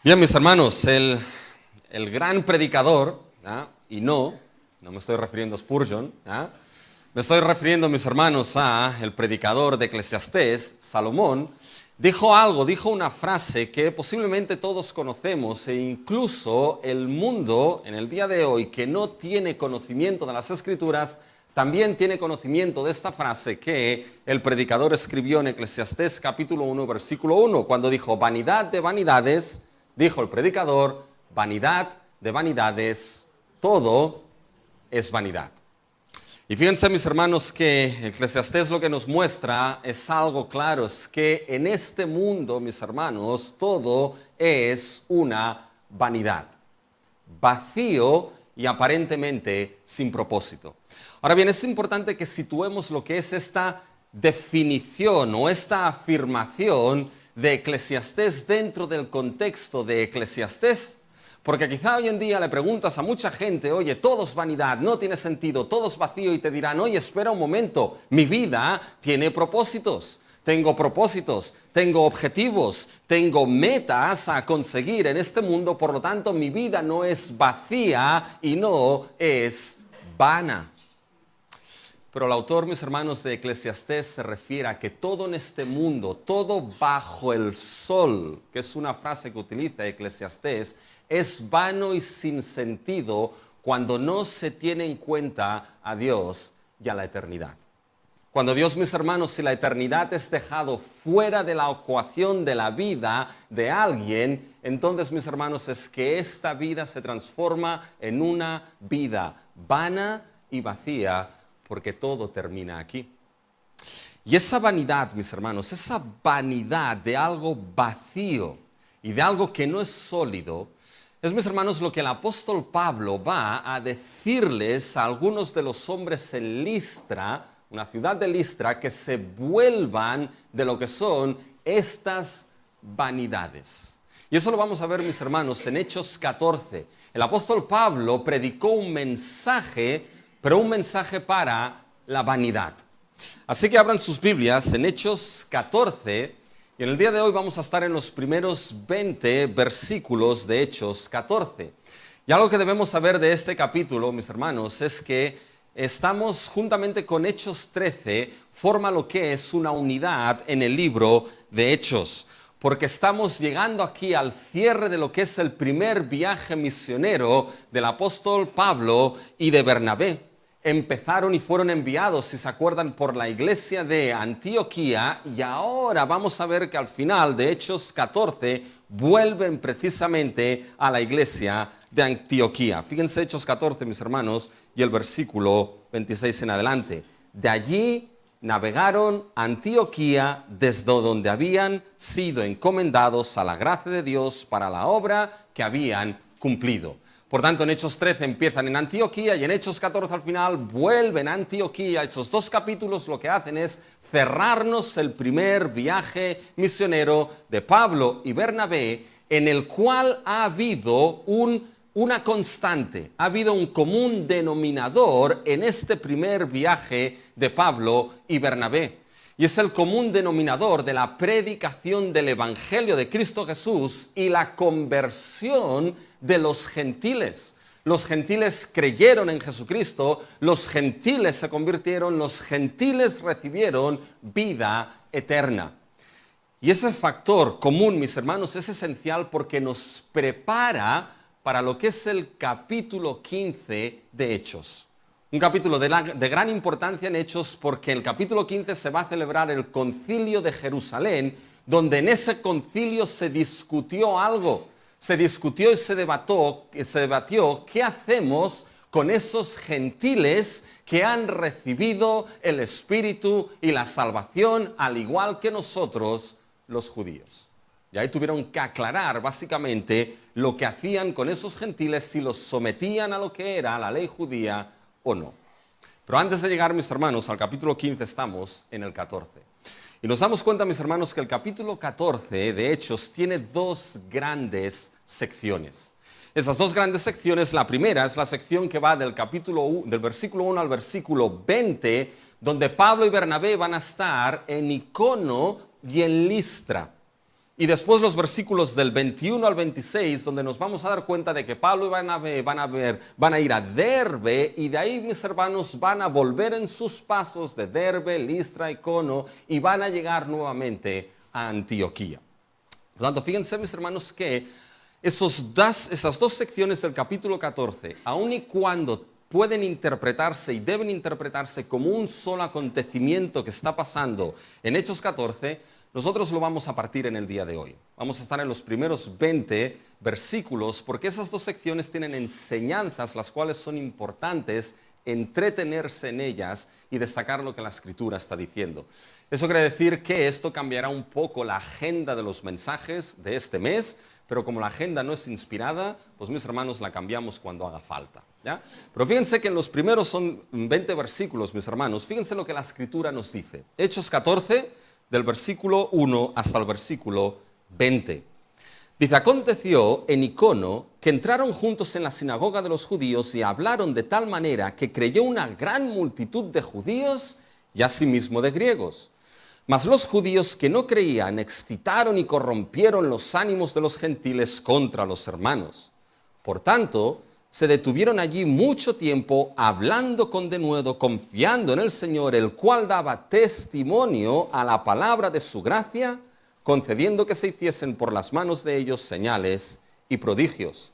Bien, mis hermanos, el gran predicador, ¿ah? Y no me estoy refiriendo a Spurgeon, ¿ah? Me estoy refiriendo, mis hermanos, a el predicador de Eclesiastés, Salomón, dijo una frase que posiblemente todos conocemos e incluso el mundo en el día de hoy que no tiene conocimiento de las Escrituras, también tiene conocimiento de esta frase que el predicador escribió en Eclesiastés capítulo 1, versículo 1, cuando dijo, vanidad de vanidades, dijo el predicador, vanidad de vanidades, todo es vanidad. Y fíjense, mis hermanos, que Eclesiastés lo que nos muestra es algo claro, es que en este mundo, mis hermanos, todo es una vanidad, vacío y aparentemente sin propósito. Ahora bien, es importante que situemos lo que es esta definición o esta afirmación de Eclesiastés dentro del contexto de Eclesiastés. Porque quizá hoy en día le preguntas a mucha gente, oye, todo es vanidad, no tiene sentido, todo es vacío, y te dirán, oye, espera un momento, mi vida tiene propósitos, tengo objetivos, tengo metas a conseguir en este mundo, por lo tanto mi vida no es vacía y no es vana. Pero el autor, mis hermanos, de Eclesiastés se refiere a que todo en este mundo, todo bajo el sol, que es una frase que utiliza Eclesiastés, es vano y sin sentido cuando no se tiene en cuenta a Dios y a la eternidad. Cuando Dios, mis hermanos, si la eternidad es dejado fuera de la ecuación de la vida de alguien, entonces, mis hermanos, es que esta vida se transforma en una vida vana y vacía, porque todo termina aquí. Y esa vanidad, mis hermanos, esa vanidad de algo vacío y de algo que no es sólido, es, mis hermanos, lo que el apóstol Pablo va a decirles a algunos de los hombres en Listra, una ciudad de Listra, que se vuelvan de lo que son estas vanidades. Y eso lo vamos a ver, mis hermanos, en Hechos 14. El apóstol Pablo predicó un mensaje, pero un mensaje para la vanidad. Así que abran sus Biblias en Hechos 14, y en el día de hoy vamos a estar en los primeros 20 versículos de Hechos 14. Y algo que debemos saber de este capítulo, mis hermanos, es que estamos juntamente con Hechos 13, forma lo que es una unidad en el libro de Hechos, porque estamos llegando aquí al cierre de lo que es el primer viaje misionero del apóstol Pablo y de Bernabé. Empezaron y fueron enviados, si se acuerdan, por la iglesia de Antioquía, y ahora vamos a ver que al final de Hechos 14 vuelven precisamente a la iglesia de Antioquía. Fíjense Hechos 14, mis hermanos, y el versículo 26 en adelante. De allí navegaron a Antioquía, desde donde habían sido encomendados a la gracia de Dios para la obra que habían cumplido. Por tanto, en Hechos 13 empiezan en Antioquía y en Hechos 14 al final vuelven a Antioquía. Esos dos capítulos lo que hacen es cerrarnos el primer viaje misionero de Pablo y Bernabé, en el cual ha habido una constante, ha habido un común denominador en este primer viaje de Pablo y Bernabé. Y es el común denominador de la predicación del Evangelio de Cristo Jesús y la conversión de los gentiles. Los gentiles creyeron en Jesucristo, los gentiles se convirtieron, los gentiles recibieron vida eterna. Y ese factor común, mis hermanos, es esencial porque nos prepara para lo que es el capítulo 15 de Hechos. Un capítulo de gran importancia en Hechos porque en el capítulo 15 se va a celebrar el concilio de Jerusalén, donde en ese concilio se discutió algo, se discutió y se debatió qué hacemos con esos gentiles que han recibido el Espíritu y la salvación al igual que nosotros los judíos. Y ahí tuvieron que aclarar básicamente lo que hacían con esos gentiles, si los sometían a lo que era la ley judía o no. Pero antes de llegar, mis hermanos, al capítulo 15 estamos en el 14. Y nos damos cuenta, mis hermanos, que el capítulo 14 de Hechos tiene dos grandes secciones. Esas dos grandes secciones, la primera es la sección que va del versículo 1 al versículo 20, donde Pablo y Bernabé van a estar en Icono y en Listra. Y después los versículos del 21 al 26, donde nos vamos a dar cuenta de que Pablo y Bernabé van a ir a Derbe, y de ahí, mis hermanos, van a volver en sus pasos de Derbe, Listra, Icono, y van a llegar nuevamente a Antioquía. Por lo tanto, fíjense, mis hermanos, que esas dos secciones del capítulo 14, aun y cuando pueden interpretarse y deben interpretarse como un solo acontecimiento que está pasando en Hechos 14, nosotros lo vamos a partir en el día de hoy. Vamos a estar en los primeros 20 versículos, porque esas dos secciones tienen enseñanzas, las cuales son importantes entretenerse en ellas y destacar lo que la Escritura está diciendo. Eso quiere decir que esto cambiará un poco la agenda de los mensajes de este mes, pero como la agenda no es inspirada, pues mis hermanos la cambiamos cuando haga falta, ¿ya? Pero fíjense que en los primeros son 20 versículos, mis hermanos, fíjense lo que la Escritura nos dice. Hechos 14, del versículo 1 hasta el versículo 20. Dice, aconteció en Icono que entraron juntos en la sinagoga de los judíos y hablaron de tal manera que creyó una gran multitud de judíos y asimismo de griegos. Mas los judíos que no creían excitaron y corrompieron los ánimos de los gentiles contra los hermanos. Por tanto, se detuvieron allí mucho tiempo hablando con denuedo, confiando en el Señor, el cual daba testimonio a la palabra de su gracia, concediendo que se hiciesen por las manos de ellos señales y prodigios.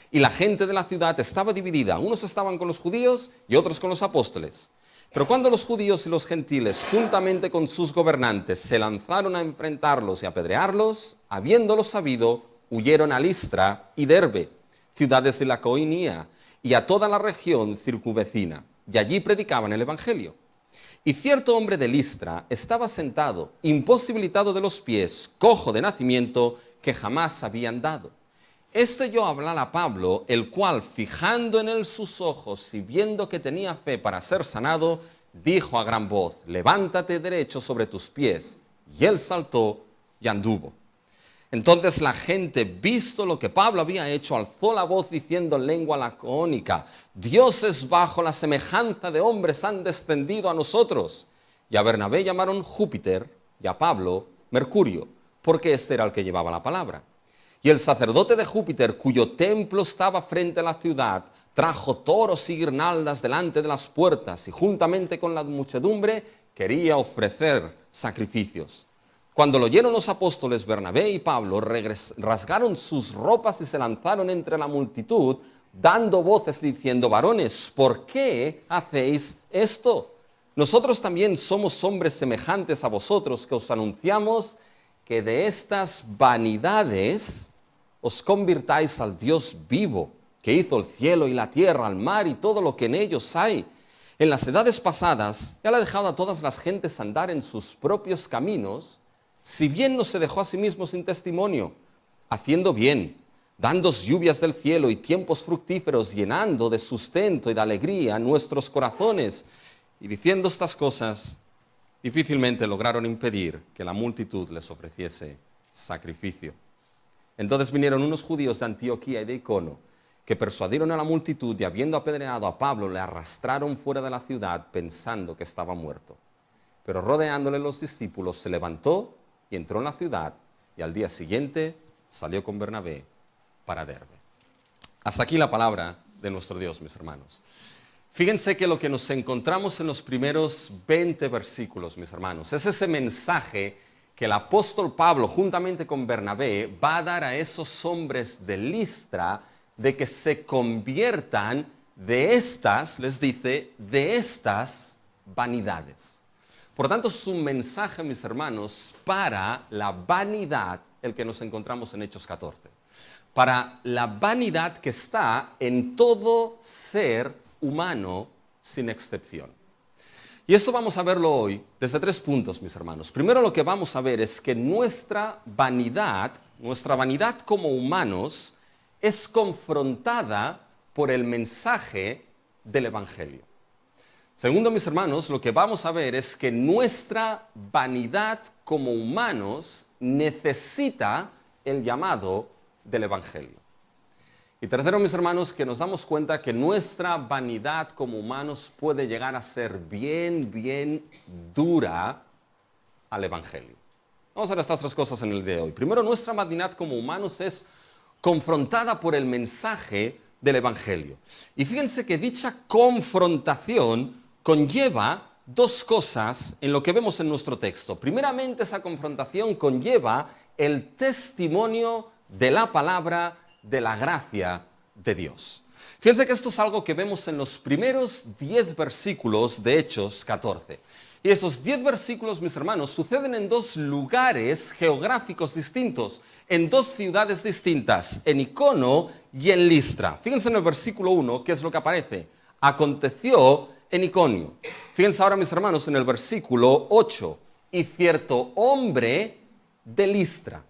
Y la gente de la ciudad estaba dividida, unos estaban con los judíos y otros con los apóstoles. Pero cuando los judíos y los gentiles, juntamente con sus gobernantes, se lanzaron a enfrentarlos y apedrearlos, habiéndolo sabido, huyeron a Listra y Derbe, ciudades de la Coinía, y a toda la región circunvecina, y allí predicaban el evangelio. Y cierto hombre de Listra estaba sentado, imposibilitado de los pies, cojo de nacimiento, que jamás había andado. Este oyó hablar a Pablo, el cual, fijando en él sus ojos y viendo que tenía fe para ser sanado, dijo a gran voz, levántate derecho sobre tus pies. Y él saltó y anduvo. Entonces la gente, visto lo que Pablo había hecho, alzó la voz diciendo en lengua lacónica, dioses bajo la semejanza de hombres han descendido a nosotros. Y a Bernabé llamaron Júpiter y a Pablo Mercurio, porque este era el que llevaba la palabra. Y el sacerdote de Júpiter, cuyo templo estaba frente a la ciudad, trajo toros y guirnaldas delante de las puertas y juntamente con la muchedumbre quería ofrecer sacrificios. Cuando lo oyeron los apóstoles Bernabé y Pablo, rasgaron sus ropas y se lanzaron entre la multitud, dando voces diciendo, varones, ¿por qué hacéis esto? Nosotros también somos hombres semejantes a vosotros, que os anunciamos que de estas vanidades os convirtáis al Dios vivo, que hizo el cielo y la tierra, el mar y todo lo que en ellos hay. En las edades pasadas, Él ha dejado a todas las gentes andar en sus propios caminos, si bien no se dejó a sí mismo sin testimonio, haciendo bien, dando lluvias del cielo y tiempos fructíferos, llenando de sustento y de alegría nuestros corazones. Y diciendo estas cosas, difícilmente lograron impedir que la multitud les ofreciese sacrificio. Entonces vinieron unos judíos de Antioquía y de Icono, que persuadieron a la multitud y habiendo apedreado a Pablo, le arrastraron fuera de la ciudad pensando que estaba muerto. Pero rodeándole los discípulos, se levantó y entró en la ciudad, y al día siguiente salió con Bernabé para Derbe. Hasta aquí la palabra de nuestro Dios, mis hermanos. Fíjense que lo que nos encontramos en los primeros 20 versículos, mis hermanos, es ese mensaje que el apóstol Pablo, juntamente con Bernabé, va a dar a esos hombres de Listra, de que se conviertan de estas, les dice, de estas vanidades. Por tanto, es un mensaje, mis hermanos, para la vanidad, el que nos encontramos en Hechos 14. Para la vanidad que está en todo ser humano, sin excepción. Y esto vamos a verlo hoy desde 3 puntos, mis hermanos. Primero, lo que vamos a ver es que nuestra vanidad como humanos, es confrontada por el mensaje del Evangelio. Segundo, mis hermanos, lo que vamos a ver es que nuestra vanidad como humanos necesita el llamado del Evangelio. Y tercero, mis hermanos, que nos damos cuenta que nuestra vanidad como humanos puede llegar a ser bien dura al Evangelio. Vamos a ver estas tres cosas en el día de hoy. Primero, nuestra humanidad como humanos es confrontada por el mensaje del Evangelio. Y fíjense que dicha confrontación conlleva dos cosas en lo que vemos en nuestro texto. Primeramente, esa confrontación conlleva el testimonio de la palabra de la gracia de Dios. Fíjense que esto es algo que vemos en los primeros 10 versículos de Hechos 14. Y esos 10 versículos, mis hermanos, suceden en dos lugares geográficos distintos, en dos ciudades distintas, en Icono y en Listra. Fíjense en el versículo 1, ¿qué es lo que aparece? Aconteció en Iconio. Fíjense ahora, mis hermanos, en el versículo 8, y cierto hombre de Listra.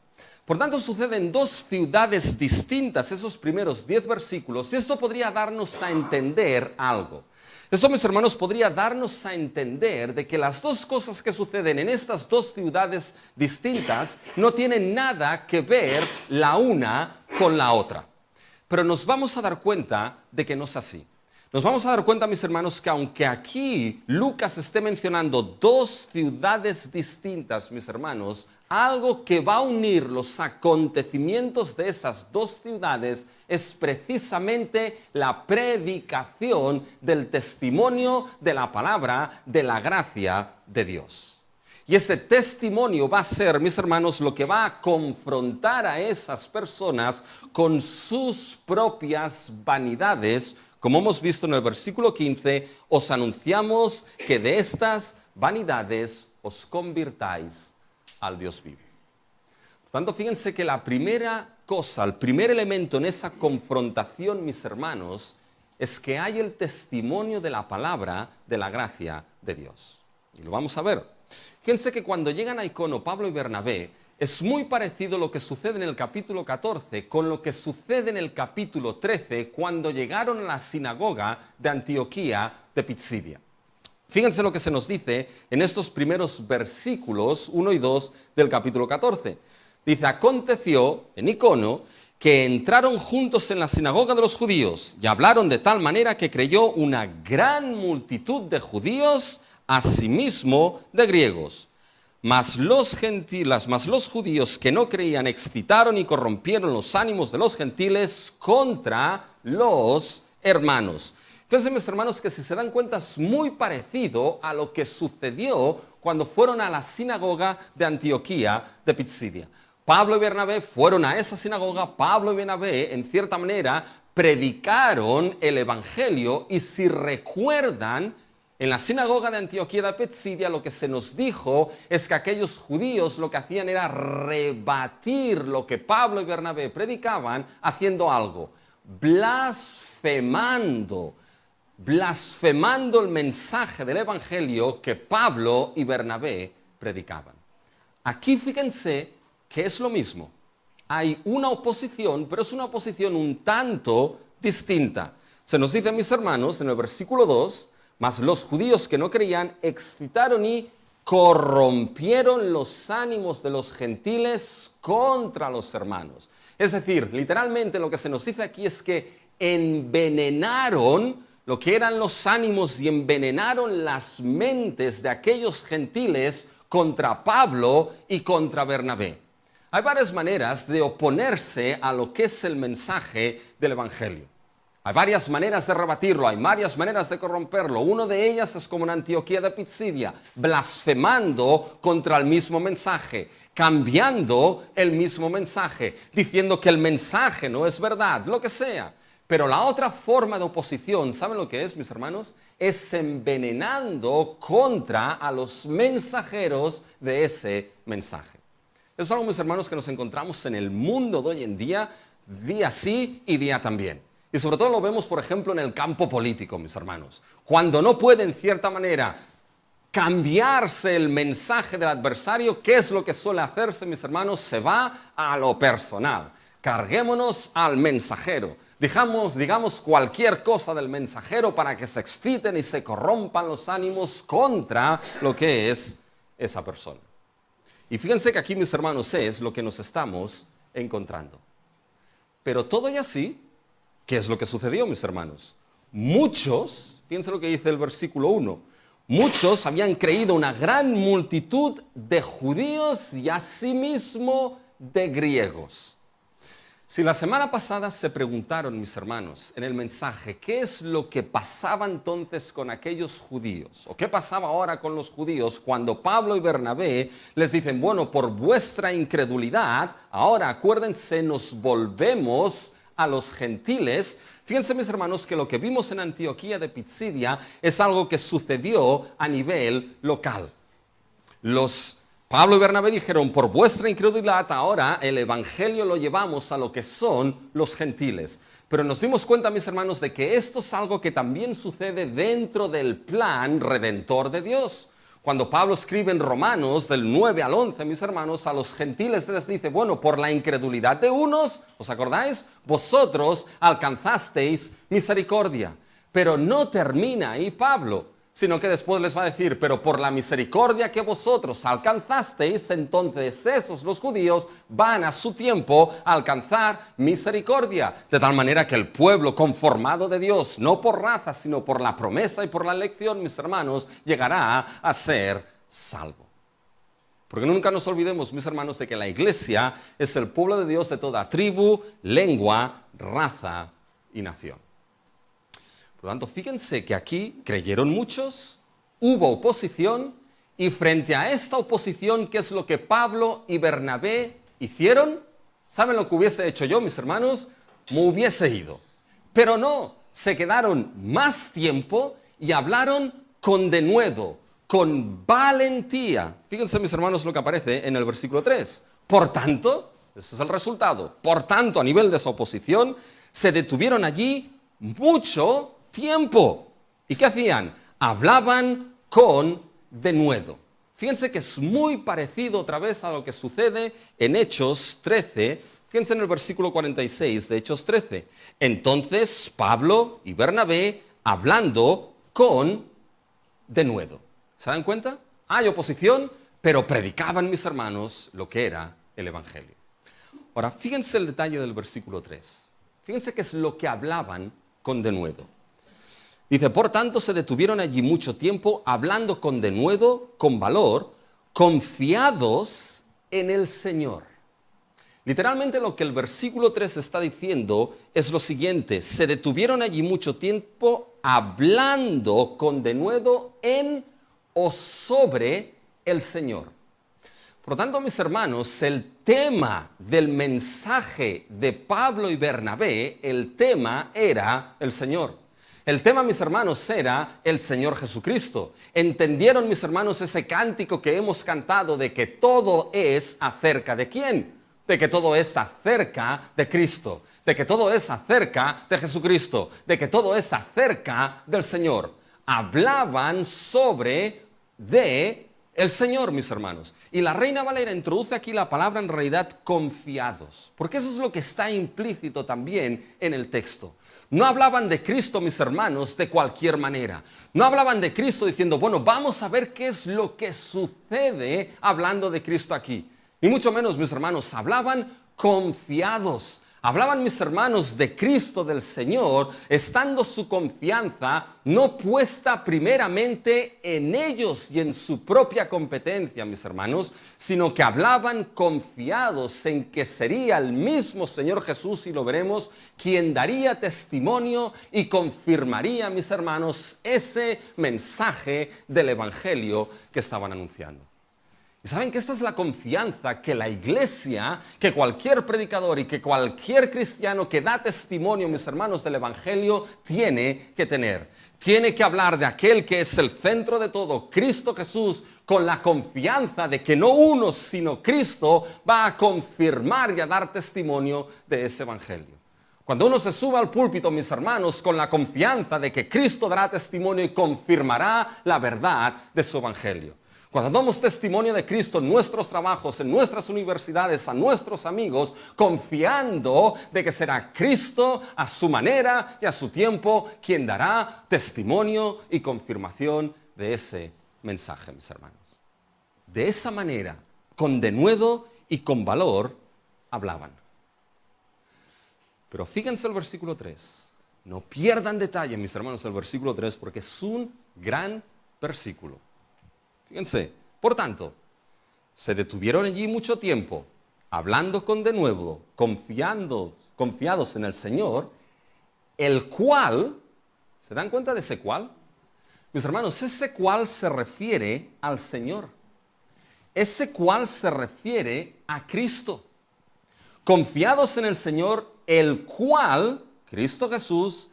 Por tanto, sucede en dos ciudades distintas esos primeros 10 versículos, y esto podría darnos a entender algo. Esto, mis hermanos, podría darnos a entender de que las dos cosas que suceden en estas dos ciudades distintas no tienen nada que ver la una con la otra. Pero nos vamos a dar cuenta de que no es así. Nos vamos a dar cuenta, mis hermanos, que aunque aquí Lucas esté mencionando dos ciudades distintas, mis hermanos, algo que va a unir los acontecimientos de esas dos ciudades es precisamente la predicación del testimonio de la palabra de la gracia de Dios. Y ese testimonio va a ser, mis hermanos, lo que va a confrontar a esas personas con sus propias vanidades. Como hemos visto en el versículo 15, os anunciamos que de estas vanidades os convirtáis al Dios vivo. Por tanto, fíjense que la primera cosa, el primer elemento en esa confrontación, mis hermanos, es que hay el testimonio de la palabra de la gracia de Dios. Y lo vamos a ver. Fíjense que cuando llegan a Icono, Pablo y Bernabé, es muy parecido lo que sucede en el capítulo 14 con lo que sucede en el capítulo 13 cuando llegaron a la sinagoga de Antioquía de Pisidia. Fíjense lo que se nos dice en estos primeros versículos 1 y 2 del capítulo 14. Dice, aconteció en Icono que entraron juntos en la sinagoga de los judíos y hablaron de tal manera que creyó una gran multitud de judíos, asimismo de griegos. Mas los judíos que no creían excitaron y corrompieron los ánimos de los gentiles contra los hermanos. Fíjense, mis hermanos, que si se dan cuenta es muy parecido a lo que sucedió cuando fueron a la sinagoga de Antioquía de Pisidia. Pablo y Bernabé fueron a esa sinagoga, Pablo y Bernabé, en cierta manera, predicaron el evangelio, y si recuerdan, en la sinagoga de Antioquía de Pisidia lo que se nos dijo es que aquellos judíos lo que hacían era rebatir lo que Pablo y Bernabé predicaban haciendo algo, blasfemando el mensaje del evangelio que Pablo y Bernabé predicaban. Aquí fíjense que es lo mismo. Hay una oposición, pero es una oposición un tanto distinta. Se nos dice, mis hermanos, en el versículo 2, mas los judíos que no creían excitaron y corrompieron los ánimos de los gentiles contra los hermanos. Es decir, literalmente lo que se nos dice aquí es que envenenaron lo que eran los ánimos y envenenaron las mentes de aquellos gentiles contra Pablo y contra Bernabé. Hay varias maneras de oponerse a lo que es el mensaje del evangelio. Hay varias maneras de rebatirlo, hay varias maneras de corromperlo. Una de ellas es como en Antioquía de Pisidia, blasfemando contra el mismo mensaje, cambiando el mismo mensaje, diciendo que el mensaje no es verdad, lo que sea. Pero la otra forma de oposición, ¿saben lo que es, mis hermanos? Es envenenando contra a los mensajeros de ese mensaje. Eso es algo, mis hermanos, que nos encontramos en el mundo de hoy en día sí y día también. Y sobre todo lo vemos, por ejemplo, en el campo político, mis hermanos. Cuando no puede, en cierta manera, cambiarse el mensaje del adversario, ¿qué es lo que suele hacerse, mis hermanos? Se va a lo personal. Carguémonos al mensajero. Digamos cualquier cosa del mensajero para que se exciten y se corrompan los ánimos contra lo que es esa persona. Y fíjense que aquí, mis hermanos, es lo que nos estamos encontrando. Pero todo y así, ¿qué es lo que sucedió, mis hermanos? Muchos, fíjense lo que dice el versículo 1, Muchos habían creído, una gran multitud de judíos y asimismo de griegos. Si la semana pasada se preguntaron, mis hermanos, en el mensaje, ¿qué es lo que pasaba entonces con aquellos judíos? ¿O qué pasaba ahora con los judíos cuando Pablo y Bernabé les dicen, bueno, por vuestra incredulidad, ahora acuérdense, nos volvemos a los gentiles? Fíjense, mis hermanos, que lo que vimos en Antioquía de Pisidia es algo que sucedió a nivel local. Pablo y Bernabé dijeron, por vuestra incredulidad ahora el evangelio lo llevamos a lo que son los gentiles. Pero nos dimos cuenta, mis hermanos, de que esto es algo que también sucede dentro del plan redentor de Dios. Cuando Pablo escribe en Romanos del 9 al 11, mis hermanos, a los gentiles les dice, bueno, por la incredulidad de unos, ¿os acordáis? Vosotros alcanzasteis misericordia. Pero no termina ahí Pablo, sino que después les va a decir, pero por la misericordia que vosotros alcanzasteis, entonces esos, los judíos, van a su tiempo a alcanzar misericordia. De tal manera que el pueblo conformado de Dios, no por raza, sino por la promesa y por la elección, mis hermanos, llegará a ser salvo. Porque nunca nos olvidemos, mis hermanos, de que la iglesia es el pueblo de Dios de toda tribu, lengua, raza y nación. Por lo tanto, fíjense que aquí creyeron muchos, hubo oposición, y frente a esta oposición, ¿qué es lo que Pablo y Bernabé hicieron? ¿Saben lo que hubiese hecho yo, mis hermanos? Me hubiese ido. Pero no, se quedaron más tiempo y hablaron con denuedo, con valentía. Fíjense, mis hermanos, lo que aparece en el versículo 3. Por tanto, ese es el resultado, por tanto, a nivel de esa oposición, se detuvieron allí mucho tiempo. ¿Y qué hacían? Hablaban con denuedo. Fíjense que es muy parecido otra vez a lo que sucede en Hechos 13. Fíjense en el versículo 46 de Hechos 13. Entonces Pablo y Bernabé hablando con denuedo. ¿Se dan cuenta? Hay oposición, pero predicaban, mis hermanos, lo que era el evangelio. Ahora, fíjense el detalle del versículo 3. Fíjense que es lo que hablaban con denuedo. Dice, por tanto se detuvieron allí mucho tiempo hablando con denuedo, con valor, confiados en el Señor. Literalmente lo que el versículo 3 está diciendo es lo siguiente, se detuvieron allí mucho tiempo hablando con denuedo en o sobre el Señor. Por lo tanto, mis hermanos, el tema del mensaje de Pablo y Bernabé, el tema era el Señor. El tema, mis hermanos, era el Señor Jesucristo. ¿Entendieron, mis hermanos, ese cántico que hemos cantado de que todo es acerca de quién? De que todo es acerca de Cristo, de que todo es acerca de Jesucristo, de que todo es acerca del Señor. Hablaban sobre el Señor, mis hermanos. Y la Reina Valera introduce aquí la palabra en realidad confiados, porque eso es lo que está implícito también en el texto. No hablaban de Cristo, mis hermanos, de cualquier manera. No hablaban de Cristo diciendo, bueno, vamos a ver qué es lo que sucede hablando de Cristo aquí. Ni mucho menos, mis hermanos, hablaban confiados. Hablaban, mis hermanos, de Cristo, del Señor, estando su confianza no puesta primeramente en ellos y en su propia competencia, mis hermanos, sino que hablaban confiados en que sería el mismo Señor Jesús, y lo veremos, quien daría testimonio y confirmaría, mis hermanos, ese mensaje del Evangelio que estaban anunciando. Y saben que esta es la confianza que la iglesia, que cualquier predicador y que cualquier cristiano que da testimonio, mis hermanos, del evangelio, tiene que tener. Tiene que hablar de aquel que es el centro de todo, Cristo Jesús, con la confianza de que no uno, sino Cristo va a confirmar y a dar testimonio de ese evangelio. Cuando uno se suba al púlpito, mis hermanos, con la confianza de que Cristo dará testimonio y confirmará la verdad de su evangelio. Cuando damos testimonio de Cristo en nuestros trabajos, en nuestras universidades, a nuestros amigos, confiando de que será Cristo a su manera y a su tiempo quien dará testimonio y confirmación de ese mensaje, mis hermanos. De esa manera, con denuedo y con valor, hablaban. Pero fíjense el versículo 3. No pierdan detalle, mis hermanos, el versículo 3, porque es un gran versículo. Fíjense, por tanto, se detuvieron allí mucho tiempo, hablando con denuedo, confiados en el Señor, el cual, ¿se dan cuenta de ese cual? Mis hermanos, ese cual se refiere al Señor. Ese cual se refiere a Cristo. Confiados en el Señor, el cual, Cristo Jesús,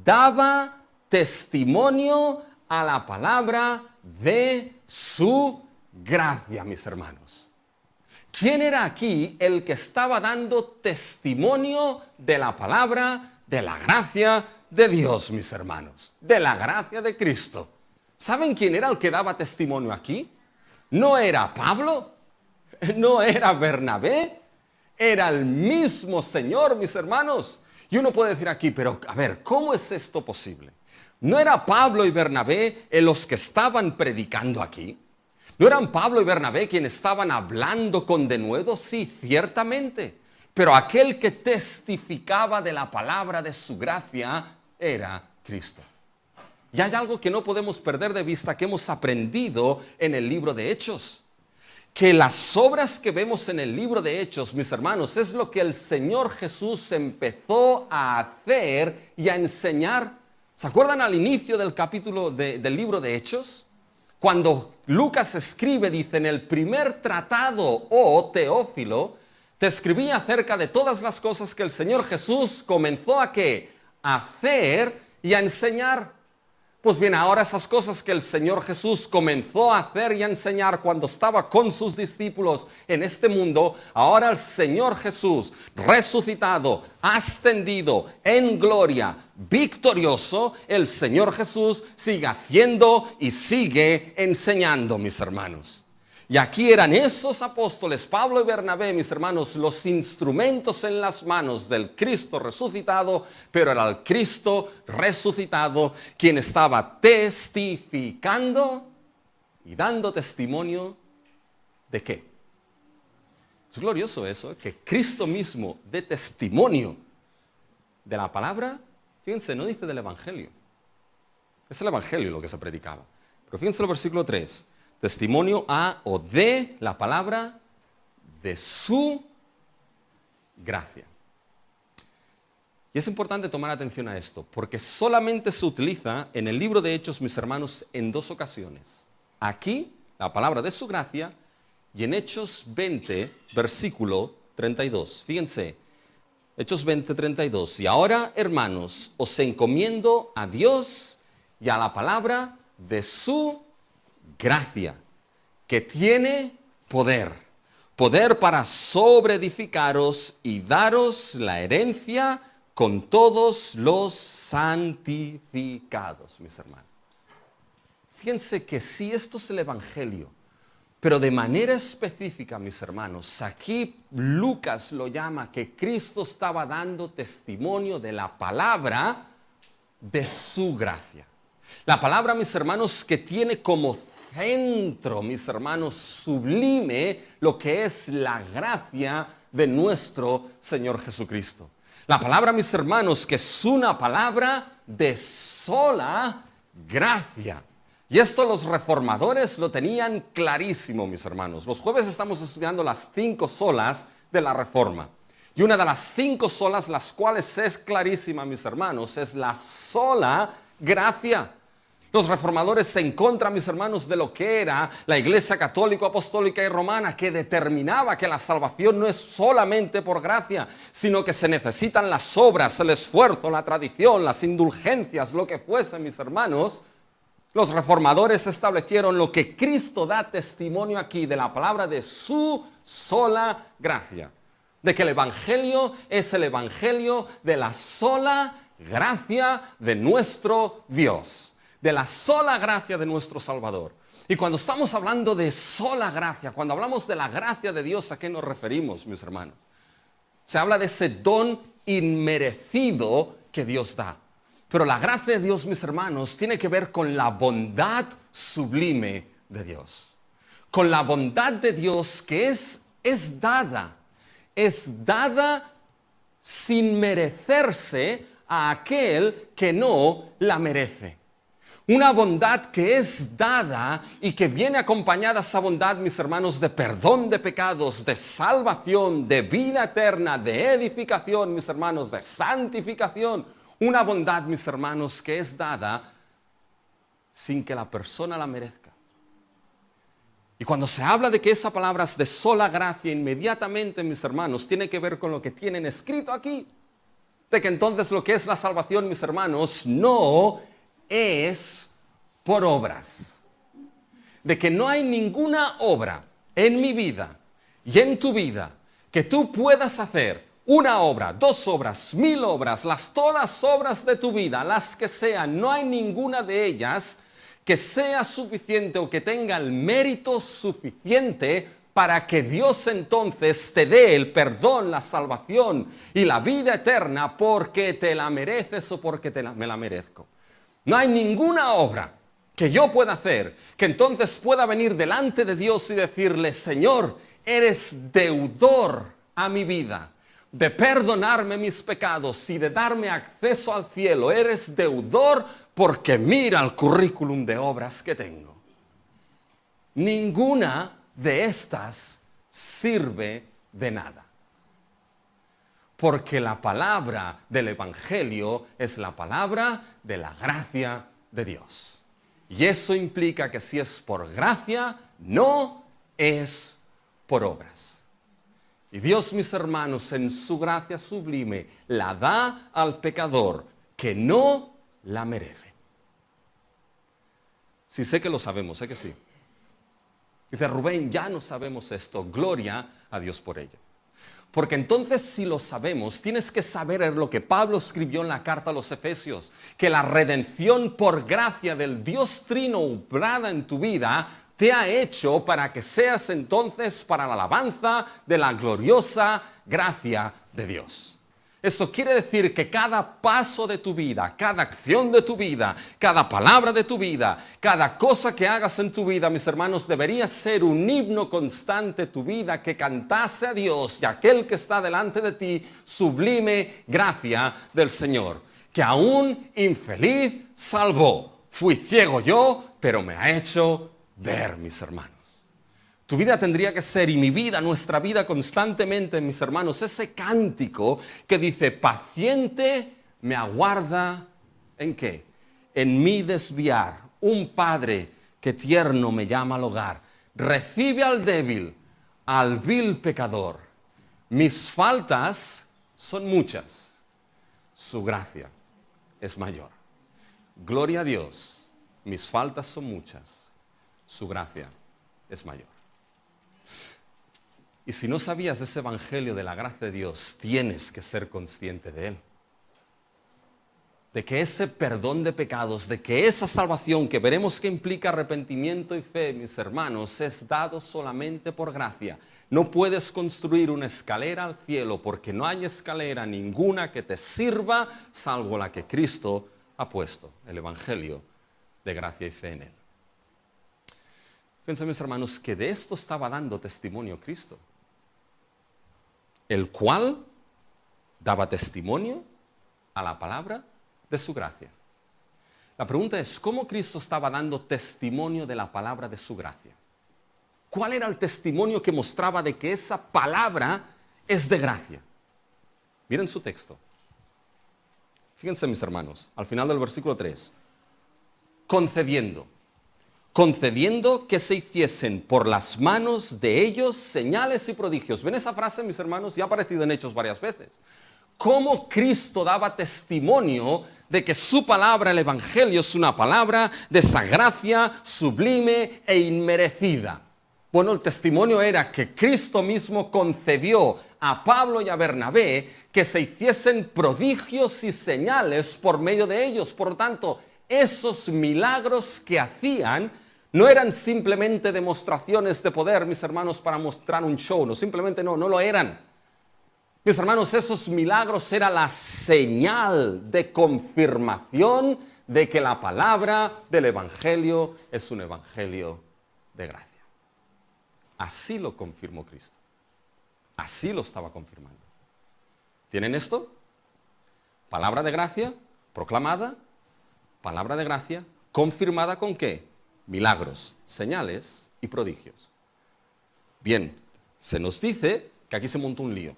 daba testimonio a la palabra de su gracia, mis hermanos. ¿Quién era aquí el que estaba dando testimonio de la palabra, de la gracia de Dios, mis hermanos? De la gracia de Cristo. ¿Saben quién era el que daba testimonio aquí? No era Pablo, no era Bernabé, era el mismo Señor, mis hermanos. Y uno puede decir aquí, pero a ver, ¿cómo es esto posible? ¿No era Pablo y Bernabé los que estaban predicando aquí? ¿No eran Pablo y Bernabé quienes estaban hablando con denuedo? Sí, ciertamente. Pero aquel que testificaba de la palabra de su gracia era Cristo. Y hay algo que no podemos perder de vista que hemos aprendido en el libro de Hechos. Que las obras que vemos en el libro de Hechos, mis hermanos, es lo que el Señor Jesús empezó a hacer y a enseñar. ¿Se acuerdan al inicio del capítulo del libro de Hechos? Cuando Lucas escribe, dice, en el primer tratado, oh Teófilo, te escribí acerca de todas las cosas que el Señor Jesús comenzó a ¿qué? A hacer y a enseñar. Pues bien, ahora esas cosas que el Señor Jesús comenzó a hacer y a enseñar cuando estaba con sus discípulos en este mundo, ahora el Señor Jesús, resucitado, ascendido en gloria, victorioso, el Señor Jesús sigue haciendo y sigue enseñando, mis hermanos. Y aquí eran esos apóstoles, Pablo y Bernabé, mis hermanos, los instrumentos en las manos del Cristo resucitado, pero era el Cristo resucitado quien estaba testificando y dando testimonio ¿de qué? Es glorioso eso, que Cristo mismo dé testimonio de la palabra. Fíjense, no dice del Evangelio. Es el Evangelio lo que se predicaba. Pero fíjense el versículo 3. Testimonio a o de la palabra de su gracia. Y es importante tomar atención a esto, porque solamente se utiliza en el libro de Hechos, mis hermanos, en dos ocasiones. Aquí, la palabra de su gracia, y en Hechos 20, versículo 32. Fíjense, Hechos 20, 32. Y ahora, hermanos, os encomiendo a Dios y a la palabra de su gracia, que tiene poder para sobreedificaros y daros la herencia con todos los santificados, mis hermanos. Fíjense que sí, esto es el Evangelio, pero de manera específica, mis hermanos, aquí Lucas lo llama que Cristo estaba dando testimonio de la palabra de su gracia. La palabra, mis hermanos, que tiene como centro, mis hermanos, sublime lo que es la gracia de nuestro Señor Jesucristo. La palabra, mis hermanos, que es una palabra de sola gracia. Y esto los reformadores lo tenían clarísimo, mis hermanos. Los jueves estamos estudiando las 5 solas de la Reforma. Y una de las 5 solas, las cuales es clarísima, mis hermanos, es la sola gracia. Los reformadores en contra, mis hermanos, de lo que era la Iglesia católica, apostólica y romana, que determinaba que la salvación no es solamente por gracia, sino que se necesitan las obras, el esfuerzo, la tradición, las indulgencias, lo que fuese, mis hermanos. Los reformadores establecieron lo que Cristo da testimonio aquí de la palabra de su sola gracia. De que el Evangelio es el Evangelio de la sola gracia de nuestro Dios. De la sola gracia de nuestro Salvador. Y cuando estamos hablando de sola gracia, cuando hablamos de la gracia de Dios, ¿a qué nos referimos, mis hermanos? Se habla de ese don inmerecido que Dios da. Pero la gracia de Dios, mis hermanos, tiene que ver con la bondad sublime de Dios. Con la bondad de Dios que es dada sin merecerse a aquel que no la merece. Una bondad que es dada y que viene acompañada esa bondad, mis hermanos, de perdón de pecados, de salvación, de vida eterna, de edificación, mis hermanos, de santificación. Una bondad, mis hermanos, que es dada sin que la persona la merezca. Y cuando se habla de que esa palabra es de sola gracia, inmediatamente, mis hermanos, tiene que ver con lo que tienen escrito aquí. De que entonces lo que es la salvación, mis hermanos, no es por obras. De que no hay ninguna obra en mi vida y en tu vida que tú puedas hacer, una obra, 2 obras, 1000 obras, todas obras de tu vida, las que sean, no hay ninguna de ellas que sea suficiente o que tenga el mérito suficiente para que Dios entonces te dé el perdón, la salvación y la vida eterna porque te la mereces o porque me la merezco. No hay ninguna obra que yo pueda hacer que entonces pueda venir delante de Dios y decirle: Señor, eres deudor a mi vida de perdonarme mis pecados y de darme acceso al cielo. Eres deudor porque mira el currículum de obras que tengo. Ninguna de estas sirve de nada. Porque la palabra del Evangelio es la palabra de la gracia de Dios. Y eso implica que si es por gracia, no es por obras. Y Dios, mis hermanos, en su gracia sublime, la da al pecador que no la merece. Sí, sé que lo sabemos, sé que sí. Dice Rubén, ya no sabemos esto, gloria a Dios por ello. Porque entonces si lo sabemos, tienes que saber lo que Pablo escribió en la carta a los Efesios, que la redención por gracia del Dios Trino obrada en tu vida te ha hecho para que seas entonces para la alabanza de la gloriosa gracia de Dios. Eso quiere decir que cada paso de tu vida, cada acción de tu vida, cada palabra de tu vida, cada cosa que hagas en tu vida, mis hermanos, debería ser un himno constante tu vida que cantase a Dios y a aquel que está delante de ti, sublime gracia del Señor, que aún infeliz salvó. Fui ciego yo, pero me ha hecho ver, mis hermanos. Tu vida tendría que ser, y mi vida, nuestra vida constantemente, mis hermanos, ese cántico que dice: paciente me aguarda, ¿en qué? En mi desviar, un padre que tierno me llama al hogar, recibe al débil, al vil pecador. Mis faltas son muchas, su gracia es mayor. Gloria a Dios, mis faltas son muchas, su gracia es mayor. Y si no sabías de ese evangelio de la gracia de Dios, tienes que ser consciente de él. De que ese perdón de pecados, de que esa salvación que veremos que implica arrepentimiento y fe, mis hermanos, es dado solamente por gracia. No puedes construir una escalera al cielo porque no hay escalera ninguna que te sirva salvo la que Cristo ha puesto, el evangelio de gracia y fe en él. Fíjense, mis hermanos, que de esto estaba dando testimonio Cristo, el cual daba testimonio a la palabra de su gracia. La pregunta es, ¿cómo Cristo estaba dando testimonio de la palabra de su gracia? ¿Cuál era el testimonio que mostraba de que esa palabra es de gracia? Miren su texto. Fíjense, mis hermanos, al final del versículo 3. Concediendo que se hiciesen por las manos de ellos señales y prodigios. ¿Ven esa frase, mis hermanos? Ya ha aparecido en Hechos varias veces. Cómo Cristo daba testimonio de que su palabra, el Evangelio, es una palabra de esa gracia sublime e inmerecida. Bueno, el testimonio era que Cristo mismo concedió a Pablo y a Bernabé que se hiciesen prodigios y señales por medio de ellos. Por lo tanto, esos milagros que hacían no eran simplemente demostraciones de poder, mis hermanos, para mostrar un show. No, simplemente no lo eran. Mis hermanos, esos milagros eran la señal de confirmación de que la palabra del Evangelio es un Evangelio de gracia. Así lo confirmó Cristo. Así lo estaba confirmando. ¿Tienen esto? Palabra de gracia proclamada, palabra de gracia ¿Confirmada con qué? Milagros, señales y prodigios. Bien, se nos dice que aquí se montó un lío.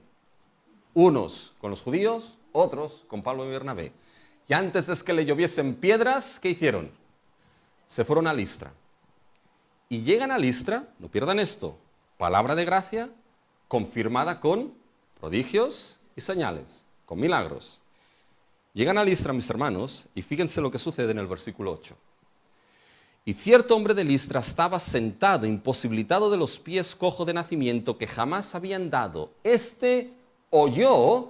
Unos con los judíos, otros con Pablo y Bernabé. Y antes de que le lloviesen piedras, ¿qué hicieron? Se fueron a Listra. Y llegan a Listra, no pierdan esto, palabra de gracia confirmada con prodigios y señales, con milagros. Llegan a Listra, mis hermanos, y fíjense lo que sucede en el versículo 8. Y cierto hombre de Listra estaba sentado, imposibilitado de los pies, cojo de nacimiento, que jamás había andado. Este oyó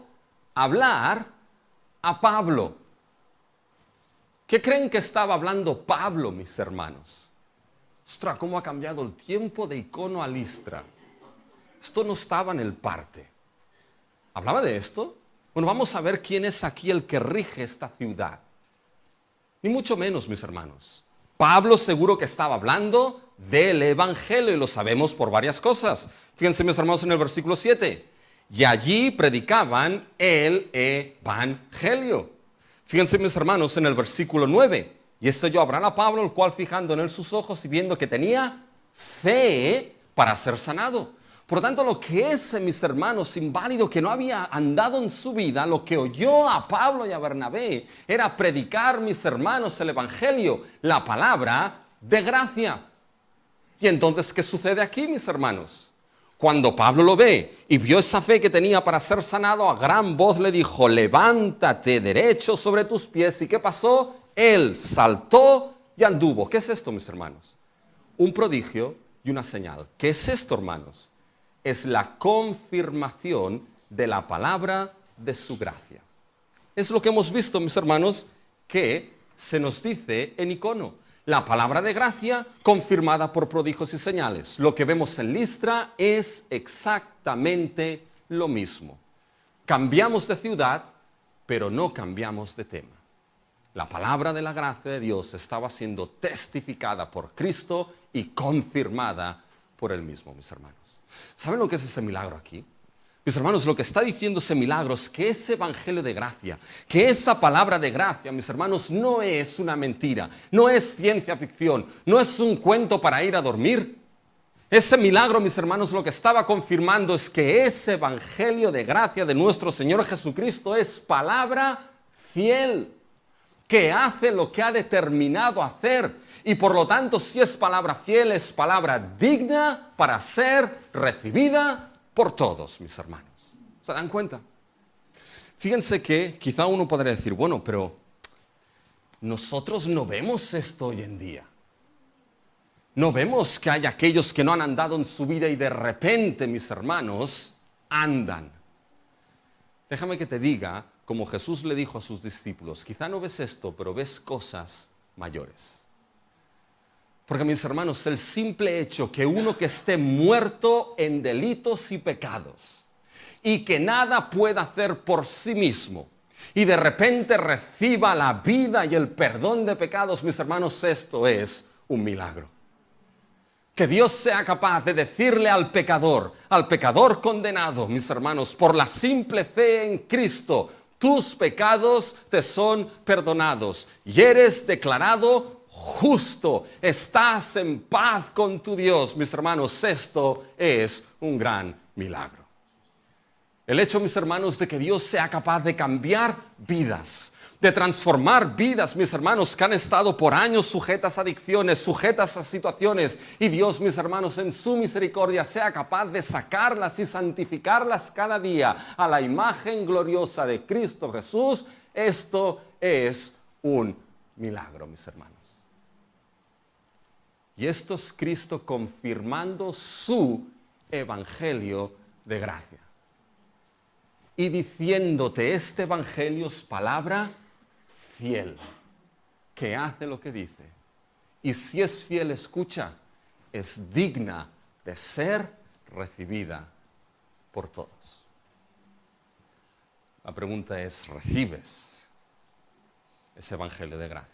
hablar a Pablo. ¿Qué creen que estaba hablando Pablo, mis hermanos? Ostras, cómo ha cambiado el tiempo de Icono a Listra. Esto no estaba en el parte. ¿Hablaba de esto? Bueno, vamos a ver quién es aquí el que rige esta ciudad. Ni mucho menos, mis hermanos. Pablo seguro que estaba hablando del Evangelio y lo sabemos por varias cosas. Fíjense, mis hermanos, en el versículo 7. Y allí predicaban el Evangelio. Fíjense, mis hermanos, en el versículo 9. Y esto yo habrán a Pablo, el cual fijando en él sus ojos y viendo que tenía fe para ser sanado. Por lo tanto, lo que es, mis hermanos, inválido, que no había andado en su vida, lo que oyó a Pablo y a Bernabé era predicar, mis hermanos, el Evangelio, la palabra de gracia. Y entonces, ¿qué sucede aquí, mis hermanos? Cuando Pablo lo ve y vio esa fe que tenía para ser sanado, a gran voz le dijo, levántate derecho sobre tus pies. ¿Y qué pasó? Él saltó y anduvo. ¿Qué es esto, mis hermanos? Un prodigio y una señal. ¿Qué es esto, hermanos? Es la confirmación de la palabra de su gracia. Es lo que hemos visto, mis hermanos, que se nos dice en Icono. La palabra de gracia confirmada por prodigios y señales. Lo que vemos en Listra es exactamente lo mismo. Cambiamos de ciudad, pero no cambiamos de tema. La palabra de la gracia de Dios estaba siendo testificada por Cristo y confirmada por Él mismo, mis hermanos. ¿Saben lo que es ese milagro aquí? Mis hermanos, lo que está diciendo ese milagro es que ese evangelio de gracia, que esa palabra de gracia, mis hermanos, no es una mentira, no es ciencia ficción, no es un cuento para ir a dormir. Ese milagro, mis hermanos, lo que estaba confirmando es que ese evangelio de gracia de nuestro Señor Jesucristo es palabra fiel, que hace lo que ha determinado hacer. Y por lo tanto, si es palabra fiel, es palabra digna para ser recibida por todos, mis hermanos. ¿Se dan cuenta? Fíjense que quizá uno podría decir, bueno, pero nosotros no vemos esto hoy en día. No vemos que hay aquellos que no han andado en su vida y de repente, mis hermanos, andan. Déjame que te diga, como Jesús le dijo a sus discípulos, quizá no ves esto, pero ves cosas mayores. Porque, mis hermanos, el simple hecho que uno que esté muerto en delitos y pecados y que nada pueda hacer por sí mismo y de repente reciba la vida y el perdón de pecados, mis hermanos, esto es un milagro. Que Dios sea capaz de decirle al pecador condenado, mis hermanos, por la simple fe en Cristo, tus pecados te son perdonados y eres declarado justo, estás en paz con tu Dios, mis hermanos, esto es un gran milagro. El hecho, mis hermanos, de que Dios sea capaz de cambiar vidas, de transformar vidas, mis hermanos, que han estado por años sujetas a adicciones, sujetas a situaciones, y Dios, mis hermanos, en su misericordia sea capaz de sacarlas y santificarlas cada día a la imagen gloriosa de Cristo Jesús, esto es un milagro, mis hermanos. Y esto es Cristo confirmando su evangelio de gracia. Y diciéndote, este evangelio es palabra fiel, que hace lo que dice. Y si es fiel, escucha, es digna de ser recibida por todos. La pregunta es, ¿recibes ese evangelio de gracia?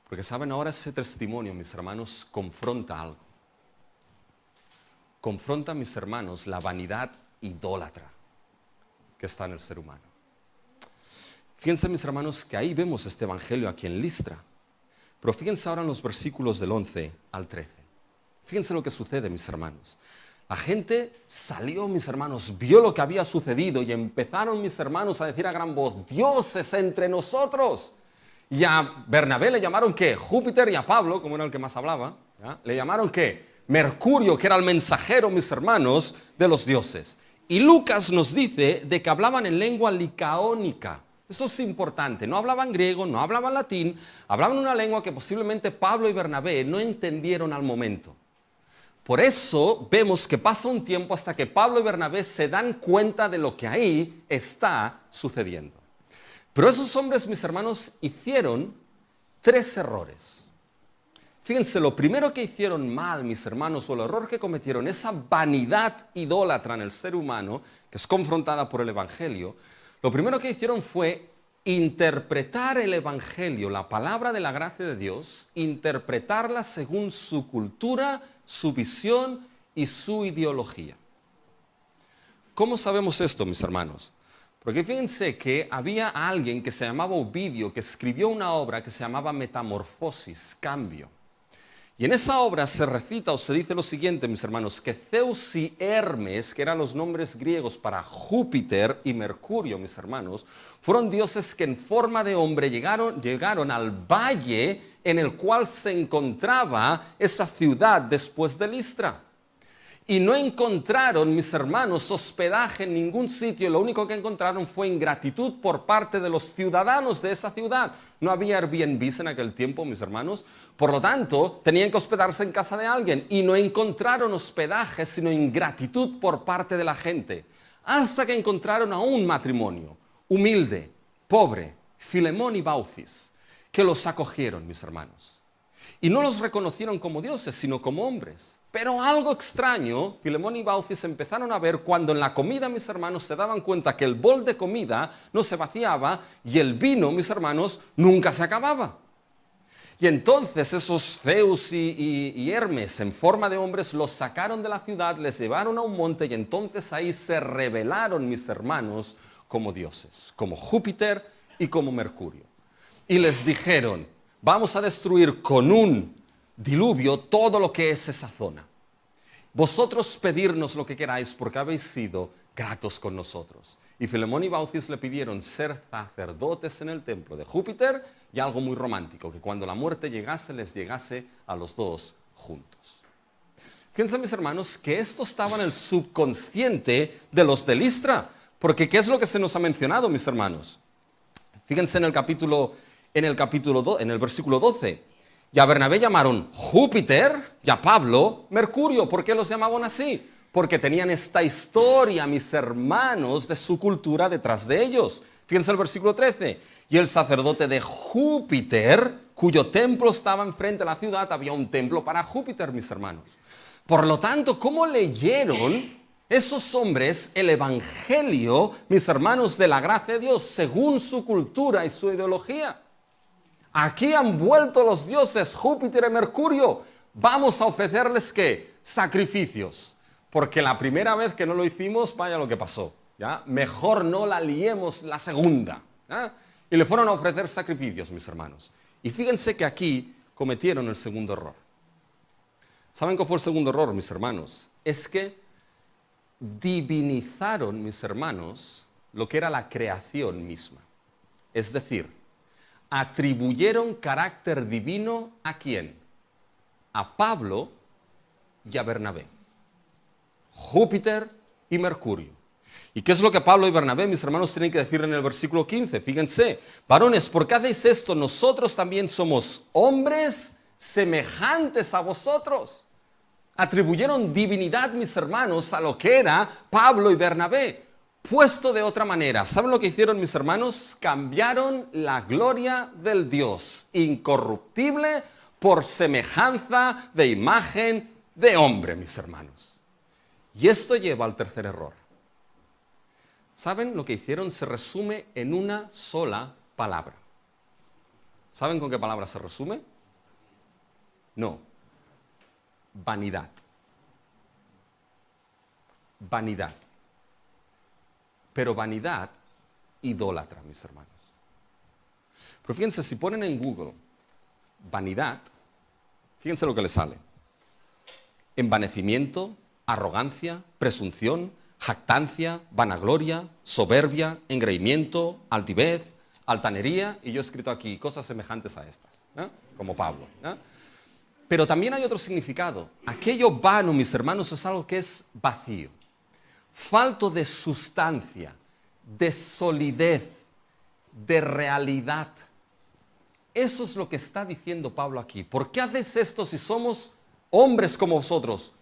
Porque saben, ahora ese testimonio, mis hermanos, confronta algo. Confronta, mis hermanos, la vanidad idólatra que está en el ser humano. Fíjense, mis hermanos, que ahí vemos este evangelio aquí en Listra. Pero fíjense ahora en los versículos del 11 al 13. Fíjense lo que sucede, mis hermanos. La gente salió, mis hermanos, vio lo que había sucedido y empezaron, mis hermanos, a decir a gran voz: Dios es entre nosotros. Y a Bernabé le llamaron ¿qué? Júpiter, y a Pablo, como era el que más hablaba, ¿ya? Le llamaron ¿qué? Mercurio, que era el mensajero, mis hermanos, de los dioses. Y Lucas nos dice de que hablaban en lengua licaónica. Eso es importante. No hablaban griego, no hablaban latín, hablaban una lengua que posiblemente Pablo y Bernabé no entendieron al momento. Por eso vemos que pasa un tiempo hasta que Pablo y Bernabé se dan cuenta de lo que ahí está sucediendo. Pero esos hombres, mis hermanos, hicieron 3 errores. Fíjense, lo primero que hicieron mal, mis hermanos, o el error que cometieron, esa vanidad idólatra en el ser humano, que es confrontada por el Evangelio, lo primero que hicieron fue interpretar el Evangelio, la palabra de la gracia de Dios, interpretarla según su cultura, su visión y su ideología. ¿Cómo sabemos esto, mis hermanos? Porque fíjense que había alguien que se llamaba Ovidio, que escribió una obra que se llamaba Metamorfosis, Cambio. Y en esa obra se recita o se dice lo siguiente, mis hermanos, que Zeus y Hermes, que eran los nombres griegos para Júpiter y Mercurio, mis hermanos, fueron dioses que en forma de hombre llegaron al valle en el cual se encontraba esa ciudad después de Listra. Y no encontraron, mis hermanos, hospedaje en ningún sitio. Lo único que encontraron fue ingratitud por parte de los ciudadanos de esa ciudad. No había Airbnb en aquel tiempo, mis hermanos. Por lo tanto, tenían que hospedarse en casa de alguien. Y no encontraron hospedaje, sino ingratitud por parte de la gente. Hasta que encontraron a un matrimonio humilde, pobre, Filemón y Baucis, que los acogieron, mis hermanos. Y no los reconocieron como dioses, sino como hombres. Pero algo extraño, Filemón y Baucis empezaron a ver cuando en la comida, mis hermanos, se daban cuenta que el bol de comida no se vaciaba y el vino, mis hermanos, nunca se acababa. Y entonces esos Zeus y Hermes, en forma de hombres, los sacaron de la ciudad, les llevaron a un monte y entonces ahí se rebelaron, mis hermanos, como dioses, como Júpiter y como Mercurio. Y les dijeron: vamos a destruir con un diluvio todo lo que es esa zona. Vosotros pedirnos lo que queráis porque habéis sido gratos con nosotros. Y Filemón y Baucis le pidieron ser sacerdotes en el templo de Júpiter, y algo muy romántico, que cuando la muerte llegase, les llegase a los dos juntos. Fíjense, mis hermanos, que esto estaba en el subconsciente de los de Listra, porque ¿qué es lo que se nos ha mencionado, mis hermanos? Fíjense en el versículo 12. Y a Bernabé llamaron Júpiter y a Pablo Mercurio. ¿Por qué los llamaban así? Porque tenían esta historia, mis hermanos, de su cultura detrás de ellos. Fíjense el versículo 13. Y el sacerdote de Júpiter, cuyo templo estaba enfrente de la ciudad, había un templo para Júpiter, mis hermanos. Por lo tanto, ¿cómo leyeron esos hombres el Evangelio, mis hermanos, de la gracia de Dios, según su cultura y su ideología? Aquí han vuelto los dioses Júpiter y Mercurio. Vamos a ofrecerles ¿qué? Sacrificios. Porque la primera vez que no lo hicimos, vaya lo que pasó. ¿Ya? Mejor no la liemos la segunda. ¿Ya? Y le fueron a ofrecer sacrificios, mis hermanos. Y fíjense que aquí cometieron el segundo error. ¿Saben cuál fue el segundo error, mis hermanos? Es que divinizaron, mis hermanos, lo que era la creación misma. Es decir, atribuyeron carácter divino ¿a quién? A Pablo y a Bernabé. Júpiter y Mercurio. ¿Y qué es lo que Pablo y Bernabé, mis hermanos, tienen que decir en el versículo 15? Fíjense: varones, ¿por qué hacéis esto? Nosotros también somos hombres semejantes a vosotros. Atribuyeron divinidad, mis hermanos, a lo que era Pablo y Bernabé. Puesto de otra manera, ¿saben lo que hicieron, mis hermanos? Cambiaron la gloria del Dios incorruptible por semejanza de imagen de hombre, mis hermanos. Y esto lleva al tercer error. ¿Saben lo que hicieron? Se resume en una sola palabra. ¿Saben con qué palabra se resume? No. Vanidad. Vanidad. Pero vanidad idólatra, mis hermanos. Pero fíjense, si ponen en Google vanidad, fíjense lo que le sale. Envanecimiento, arrogancia, presunción, jactancia, vanagloria, soberbia, engreimiento, altivez, altanería, y yo he escrito aquí cosas semejantes a estas, como Pablo. Pero también hay otro significado. Aquello vano, mis hermanos, es algo que es vacío, falto de sustancia, de solidez, de realidad. Eso es lo que está diciendo Pablo aquí. ¿Por qué haces esto si somos hombres como vosotros?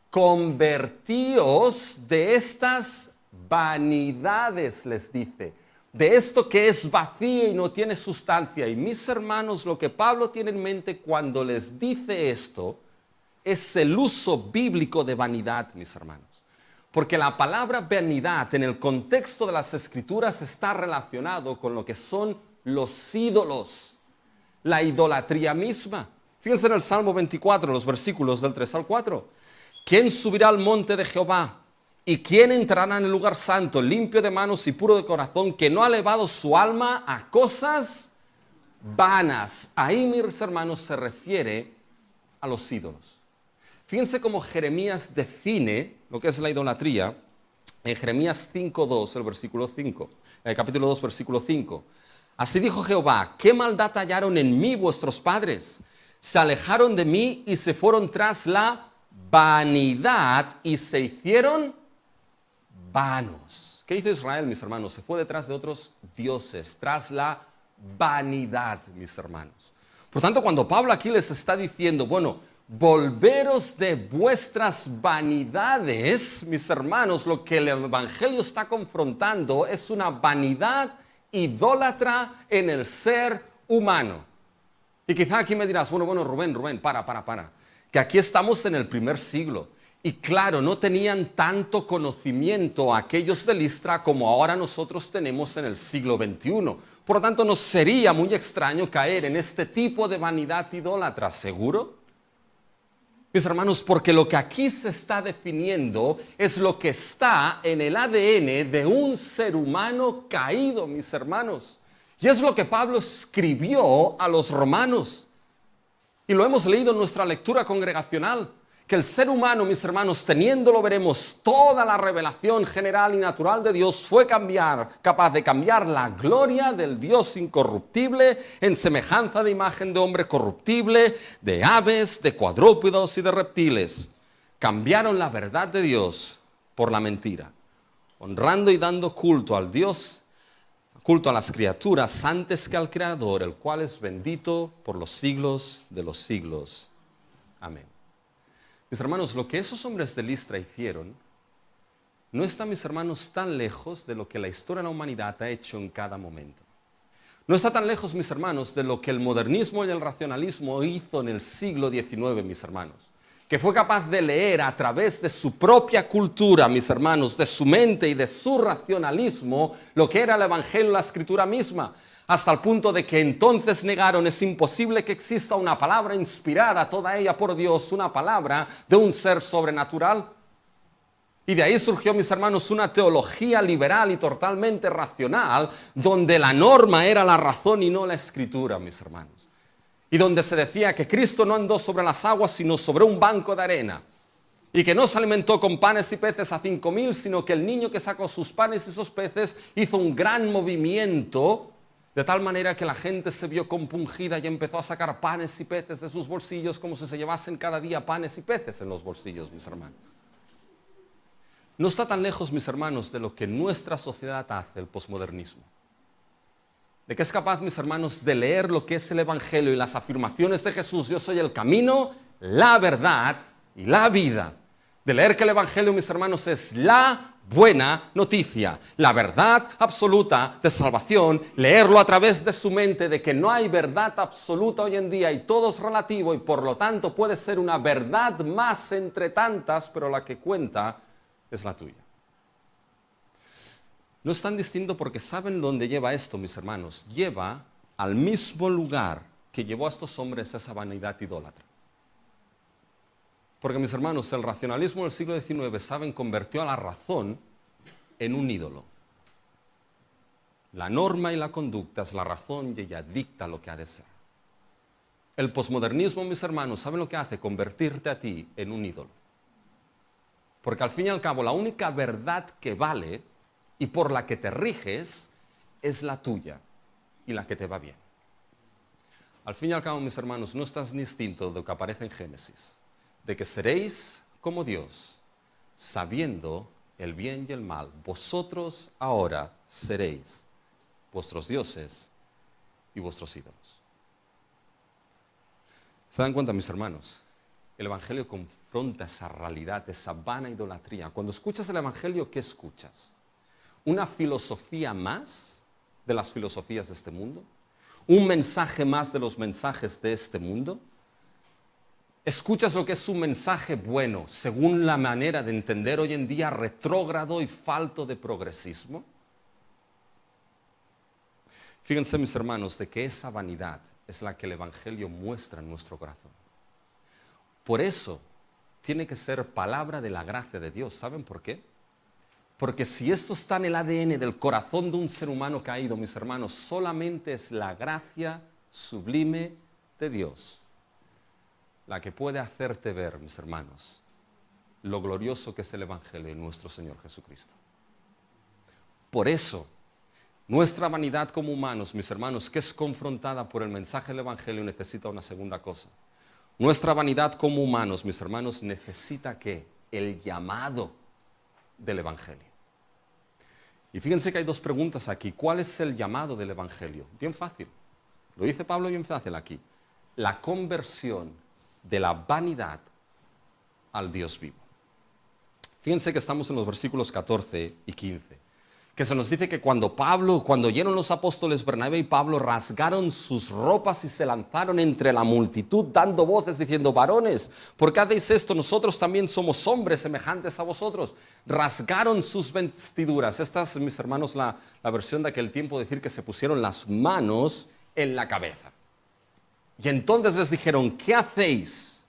Convertíos de estas vanidades, les dice, de esto que es vacío y no tiene sustancia. Y mis hermanos, lo que Pablo tiene en mente cuando les dice esto es el uso bíblico de vanidad, mis hermanos. Porque la palabra vanidad en el contexto de las Escrituras está relacionado con lo que son los ídolos, la idolatría misma. Fíjense en el Salmo 24, los versículos del 3 al 4. ¿Quién subirá al monte de Jehová? ¿Y quién entrará en el lugar santo, limpio de manos y puro de corazón, que no ha elevado su alma a cosas vanas? Ahí, mis hermanos, se refiere a los ídolos. Fíjense cómo Jeremías define lo que es la idolatría en Jeremías 5:2, el versículo 5, capítulo 2, versículo 5. Así dijo Jehová: ¿qué maldad hallaron en mí vuestros padres? Se alejaron de mí y se fueron tras la vanidad y se hicieron vanos. ¿Qué hizo Israel, mis hermanos? Se fue detrás de otros dioses, tras la vanidad, mis hermanos. Por tanto, cuando Pablo aquí les está diciendo, bueno, volveros de vuestras vanidades, mis hermanos, lo que el Evangelio está confrontando es una vanidad idólatra en el ser humano. Y quizá aquí me dirás, bueno, Rubén, para. Que aquí estamos en el primer siglo. Y claro, no tenían tanto conocimiento aquellos de Listra como ahora nosotros tenemos en el siglo XXI. Por lo tanto, nos sería muy extraño caer en este tipo de vanidad idólatra, ¿seguro? Mis hermanos, porque lo que aquí se está definiendo es lo que está en el ADN de un ser humano caído, mis hermanos. Y es lo que Pablo escribió a los romanos. Y lo hemos leído en nuestra lectura congregacional. Que el ser humano, mis hermanos, teniéndolo veremos toda la revelación general y natural de Dios, fue capaz de cambiar la gloria del Dios incorruptible en semejanza de imagen de hombre corruptible, de aves, de cuadrúpedos y de reptiles. Cambiaron la verdad de Dios por la mentira, honrando y dando culto al Dios, culto a las criaturas antes que al Creador, el cual es bendito por los siglos de los siglos. Amén. Mis hermanos, lo que esos hombres de Listra hicieron no está, mis hermanos, tan lejos de lo que la historia de la humanidad ha hecho en cada momento. No está tan lejos, mis hermanos, de lo que el modernismo y el racionalismo hizo en el siglo XIX, mis hermanos. Que fue capaz de leer a través de su propia cultura, mis hermanos, de su mente y de su racionalismo, lo que era el Evangelio y la Escritura misma. Hasta el punto de que entonces negaron, es imposible que exista una palabra inspirada, toda ella por Dios, una palabra de un ser sobrenatural. Y de ahí surgió, mis hermanos, una teología liberal y totalmente racional, donde la norma era la razón y no la Escritura, mis hermanos. Y donde se decía que Cristo no andó sobre las aguas, sino sobre un banco de arena. Y que no se alimentó con panes y peces a 5.000, sino que el niño que sacó sus panes y sus peces hizo un gran movimiento, de tal manera que la gente se vio compungida y empezó a sacar panes y peces de sus bolsillos como si se llevasen cada día panes y peces en los bolsillos, mis hermanos. No está tan lejos, mis hermanos, de lo que nuestra sociedad hace, el posmodernismo. De que es capaz, mis hermanos, de leer lo que es el Evangelio y las afirmaciones de Jesús, yo soy el camino, la verdad y la vida. De leer que el Evangelio, mis hermanos, es la buena noticia, la verdad absoluta de salvación, leerlo a través de su mente, de que no hay verdad absoluta hoy en día y todo es relativo y por lo tanto puede ser una verdad más entre tantas, pero la que cuenta es la tuya. No es tan distinto porque saben dónde lleva esto, mis hermanos. Lleva al mismo lugar que llevó a estos hombres esa vanidad idólatra. Porque, mis hermanos, el racionalismo del siglo XIX, saben, convirtió a la razón en un ídolo. La norma y la conducta es la razón y ella dicta lo que ha de ser. El posmodernismo, mis hermanos, ¿saben lo que hace? Convertirte a ti en un ídolo. Porque al fin y al cabo, la única verdad que vale y por la que te riges es la tuya y la que te va bien. Al fin y al cabo, mis hermanos, no estás distinto de lo que aparece en Génesis, de que seréis como Dios, sabiendo el bien y el mal. Vosotros ahora seréis vuestros dioses y vuestros ídolos. ¿Se dan cuenta, mis hermanos? El Evangelio confronta esa realidad, esa vana idolatría. Cuando escuchas el Evangelio, ¿qué escuchas? ¿Una filosofía más de las filosofías de este mundo? ¿Un mensaje más de los mensajes de este mundo? ¿Escuchas lo que es un mensaje bueno, según la manera de entender hoy en día retrógrado y falto de progresismo? Fíjense, mis hermanos, de que esa vanidad es la que el Evangelio muestra en nuestro corazón. Por eso tiene que ser palabra de la gracia de Dios. ¿Saben por qué? Porque si esto está en el ADN del corazón de un ser humano caído, mis hermanos, solamente es la gracia sublime de Dios la que puede hacerte ver, mis hermanos, lo glorioso que es el Evangelio de nuestro Señor Jesucristo. Por eso, nuestra vanidad como humanos, mis hermanos, que es confrontada por el mensaje del Evangelio, necesita una segunda cosa. Nuestra vanidad como humanos, mis hermanos, necesita ¿qué? El llamado del Evangelio. Y fíjense que hay dos preguntas aquí. ¿Cuál es el llamado del Evangelio? Bien fácil. Lo dice Pablo bien fácil aquí. La conversión de la vanidad al Dios vivo. Fíjense que estamos en los versículos 14 y 15, que se nos dice que cuando oyeron los apóstoles Bernabé y Pablo, rasgaron sus ropas y se lanzaron entre la multitud, dando voces diciendo: varones, ¿por qué hacéis esto? Nosotros también somos hombres semejantes a vosotros. Rasgaron sus vestiduras. Esta es, mis hermanos, la versión de aquel tiempo, decir que se pusieron las manos en la cabeza. Y entonces les dijeron: ¿qué hacéis?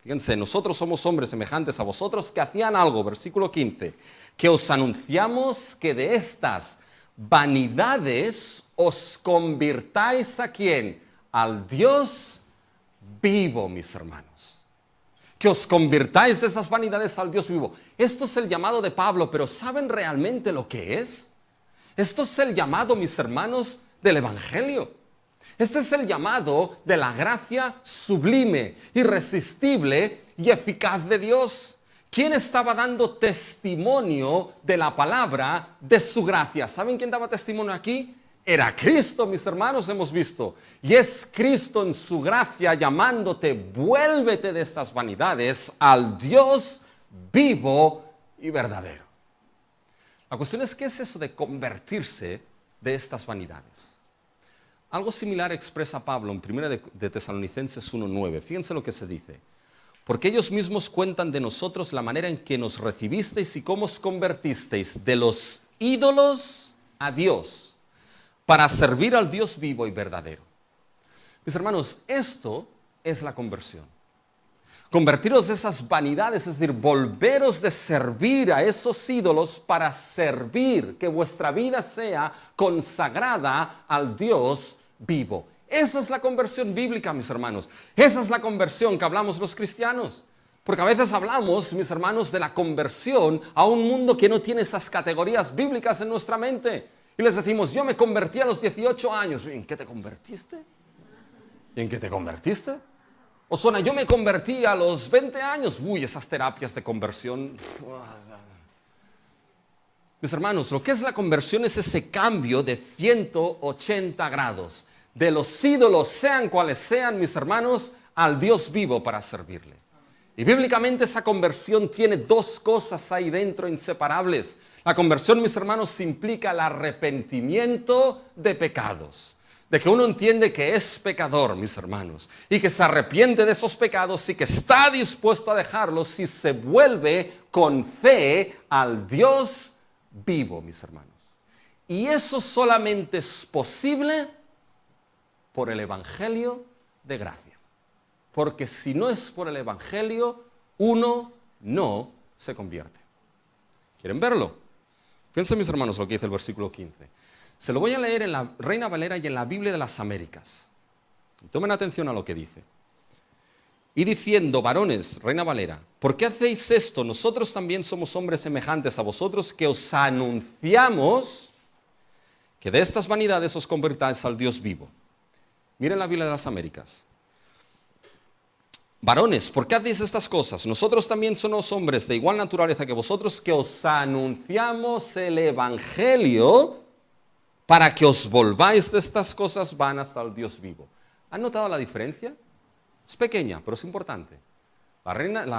Fíjense, nosotros somos hombres semejantes a vosotros, que hacían algo, versículo 15, que os anunciamos que de estas vanidades os convirtáis ¿a quién? Al Dios vivo, mis hermanos. Que os convirtáis de esas vanidades al Dios vivo. Esto es el llamado de Pablo, pero ¿saben realmente lo que es? Esto es el llamado, mis hermanos, del Evangelio. Este es el llamado de la gracia sublime, irresistible y eficaz de Dios. ¿Quién estaba dando testimonio de la palabra de su gracia? ¿Saben quién daba testimonio aquí? Era Cristo, mis hermanos, hemos visto. Y es Cristo en su gracia llamándote: vuélvete de estas vanidades al Dios vivo y verdadero. La cuestión es, ¿qué es eso de convertirse de estas vanidades? Algo similar expresa Pablo en 1 de Tesalonicenses 1:9. Fíjense lo que se dice. Porque ellos mismos cuentan de nosotros la manera en que nos recibisteis y cómo os convertisteis de los ídolos a Dios, para servir al Dios vivo y verdadero. Mis hermanos, esto es la conversión. Convertiros de esas vanidades, es decir, volveros de servir a esos ídolos para servir, que vuestra vida sea consagrada al Dios vivo. Esa es la conversión bíblica, mis hermanos. Esa es la conversión que hablamos los cristianos. Porque a veces hablamos, mis hermanos, de la conversión a un mundo que no tiene esas categorías bíblicas en nuestra mente. Y les decimos: yo me convertí a los 18 años. ¿En qué te convertiste? ¿Y en qué te convertiste? O suena: yo me convertí a los 20 años. Uy, esas terapias de conversión. Mis hermanos, lo que es la conversión es ese cambio de 180 grados. De los ídolos, sean cuales sean, mis hermanos, al Dios vivo para servirle. Y bíblicamente esa conversión tiene dos cosas ahí dentro inseparables. La conversión, mis hermanos, implica el arrepentimiento de pecados. De que uno entiende que es pecador, mis hermanos, y que se arrepiente de esos pecados y que está dispuesto a dejarlos si se vuelve con fe al Dios vivo, mis hermanos. Y eso solamente es posible por el Evangelio de gracia. Porque si no es por el Evangelio, uno no se convierte. ¿Quieren verlo? Fíjense, mis hermanos, lo que dice el versículo 15. Se lo voy a leer en la Reina Valera y en la Biblia de las Américas. Tomen atención a lo que dice. Y diciendo, varones, Reina Valera, ¿por qué hacéis esto? Nosotros también somos hombres semejantes a vosotros, que os anunciamos que de estas vanidades os convertáis al Dios vivo. Miren la Biblia de las Américas. Varones, ¿por qué hacéis estas cosas? Nosotros también somos hombres de igual naturaleza que vosotros, que os anunciamos el Evangelio para que os volváis de estas cosas vanas al Dios vivo. ¿Han notado la diferencia? Es pequeña, pero es importante. La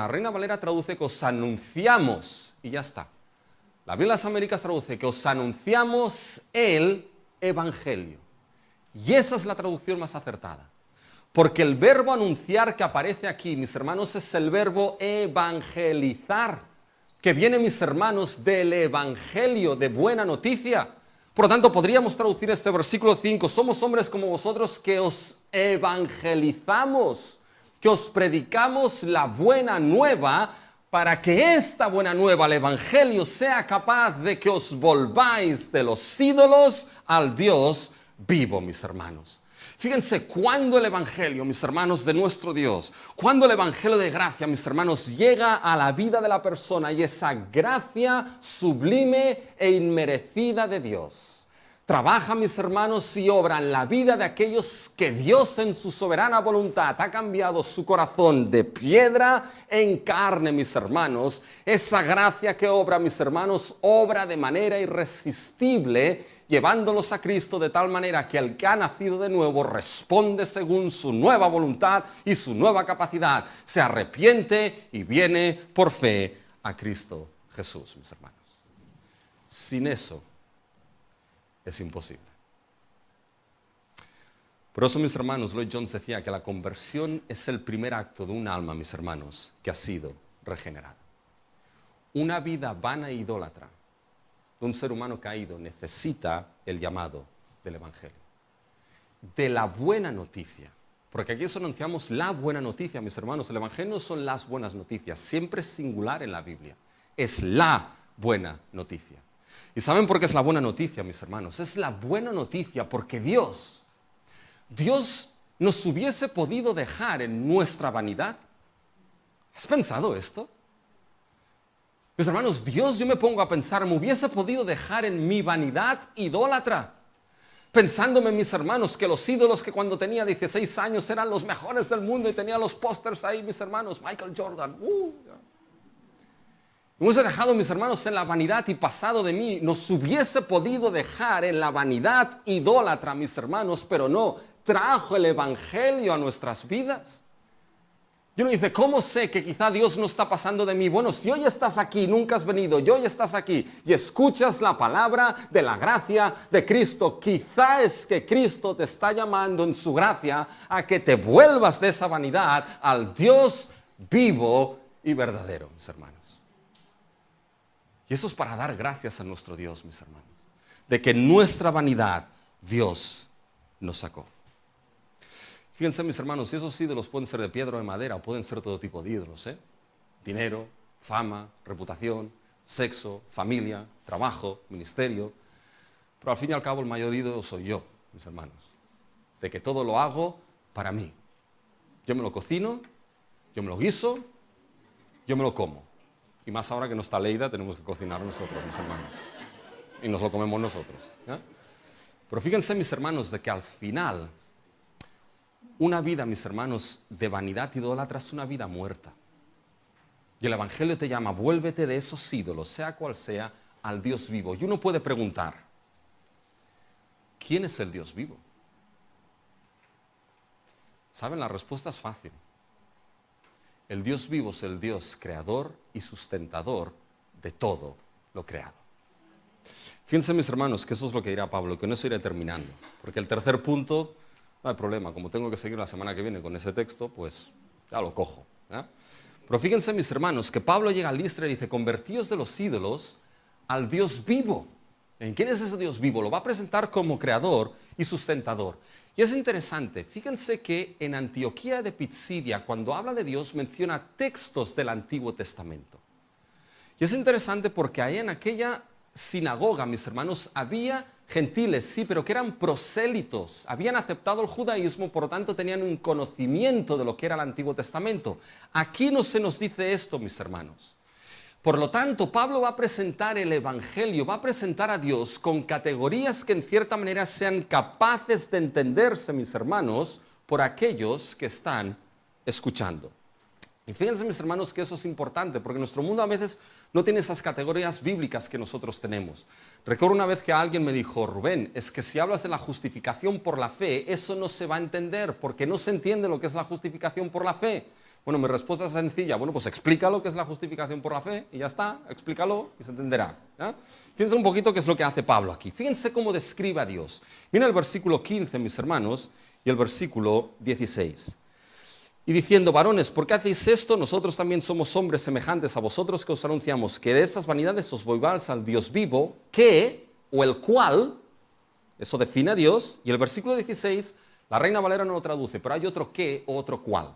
Reina Valera traduce que os anunciamos y ya está. La Biblia de las Américas traduce que os anunciamos el Evangelio. Y esa es la traducción más acertada. Porque el verbo anunciar que aparece aquí, mis hermanos, es el verbo evangelizar, que viene, mis hermanos, del Evangelio, de buena noticia. Por lo tanto, podríamos traducir este versículo 5, somos hombres como vosotros que os evangelizamos, que os predicamos la buena nueva, para que esta buena nueva, el Evangelio, sea capaz de que os volváis de los ídolos al Dios vivo, mis hermanos. Fíjense, cuando el Evangelio, mis hermanos, de nuestro Dios, cuando el Evangelio de gracia, mis hermanos, llega a la vida de la persona y esa gracia sublime e inmerecida de Dios, trabaja, mis hermanos, y obra en la vida de aquellos que Dios en su soberana voluntad ha cambiado su corazón de piedra en carne, mis hermanos. Esa gracia que obra, mis hermanos, obra de manera irresistible, llevándolos a Cristo de tal manera que el que ha nacido de nuevo responde según su nueva voluntad y su nueva capacidad. Se arrepiente y viene por fe a Cristo Jesús, mis hermanos. Sin eso es imposible. Por eso, mis hermanos, Lloyd Jones decía que la conversión es el primer acto de un alma, mis hermanos, que ha sido regenerada. Una vida vana e idólatra de un ser humano caído necesita el llamado del Evangelio, de la buena noticia, porque aquí os anunciamos la buena noticia, mis hermanos. El Evangelio no son las buenas noticias, siempre es singular en la Biblia, es la buena noticia. ¿Y saben por qué es la buena noticia, mis hermanos? Es la buena noticia porque Dios nos hubiese podido dejar en nuestra vanidad. ¿Has pensado esto? Mis hermanos, Dios, yo me pongo a pensar, me hubiese podido dejar en mi vanidad idólatra, pensándome, mis hermanos, que los ídolos que cuando tenía 16 años eran los mejores del mundo y tenía los pósters ahí, mis hermanos, Michael Jordan. Me hubiese dejado, mis hermanos, en la vanidad y pasado de mí. Nos hubiese podido dejar en la vanidad idólatra, mis hermanos, pero no, trajo el Evangelio a nuestras vidas. Y uno dice, ¿cómo sé que quizá Dios no está pasando de mí? Bueno, si hoy estás aquí, nunca has venido, y hoy estás aquí y escuchas la palabra de la gracia de Cristo, quizá es que Cristo te está llamando en su gracia a que te vuelvas de esa vanidad al Dios vivo y verdadero, mis hermanos. Y eso es para dar gracias a nuestro Dios, mis hermanos, de que nuestra vanidad Dios nos sacó. Fíjense, mis hermanos, si esos ídolos pueden ser de piedra o de madera, o pueden ser todo tipo de ídolos, dinero, fama, reputación, sexo, familia, trabajo, ministerio. Pero al fin y al cabo el mayor ídolo soy yo, mis hermanos, de que todo lo hago para mí. Yo me lo cocino, yo me lo guiso, yo me lo como. Y más ahora que no está Leida, tenemos que cocinar nosotros, mis hermanos. Y nos lo comemos nosotros. Pero fíjense, mis hermanos, de que al final una vida, mis hermanos, de vanidad idólatra es una vida muerta. Y el Evangelio te llama, vuélvete de esos ídolos, sea cual sea, al Dios vivo. Y uno puede preguntar, ¿quién es el Dios vivo? ¿Saben? La respuesta es fácil. El Dios vivo es el Dios creador y sustentador de todo lo creado. Fíjense, mis hermanos, que eso es lo que dirá Pablo, que con eso iré terminando. Porque el tercer punto, no hay problema, como tengo que seguir la semana que viene con ese texto, pues ya lo cojo. Pero fíjense, mis hermanos, que Pablo llega a Listra y dice, convertíos de los ídolos al Dios vivo. ¿En quién es ese Dios vivo? Lo va a presentar como creador y sustentador. Y es interesante, fíjense que en Antioquía de Pisidia, cuando habla de Dios, menciona textos del Antiguo Testamento. Y es interesante porque ahí en aquella sinagoga, mis hermanos, había gentiles, sí, pero que eran prosélitos, habían aceptado el judaísmo, por lo tanto tenían un conocimiento de lo que era el Antiguo Testamento. Aquí no se nos dice esto, mis hermanos. Por lo tanto, Pablo va a presentar el Evangelio, va a presentar a Dios con categorías que en cierta manera sean capaces de entenderse, mis hermanos, por aquellos que están escuchando. Y fíjense, mis hermanos, que eso es importante, porque nuestro mundo a veces no tiene esas categorías bíblicas que nosotros tenemos. Recuerdo una vez que alguien me dijo, Rubén, es que si hablas de la justificación por la fe, eso no se va a entender, porque no se entiende lo que es la justificación por la fe. Bueno, mi respuesta es sencilla. Bueno, pues explica lo que es la justificación por la fe y ya está, explícalo y se entenderá. ¿Ya? Fíjense un poquito qué es lo que hace Pablo aquí. Fíjense cómo describe a Dios. Mira el versículo 15, mis hermanos, y el versículo 16. Y diciendo, varones, ¿por qué hacéis esto? Nosotros también somos hombres semejantes a vosotros que os anunciamos que de estas vanidades os volváis al Dios vivo, que, o el cual, eso define a Dios, y el versículo 16, la Reina Valera no lo traduce, pero hay otro que o otro cual.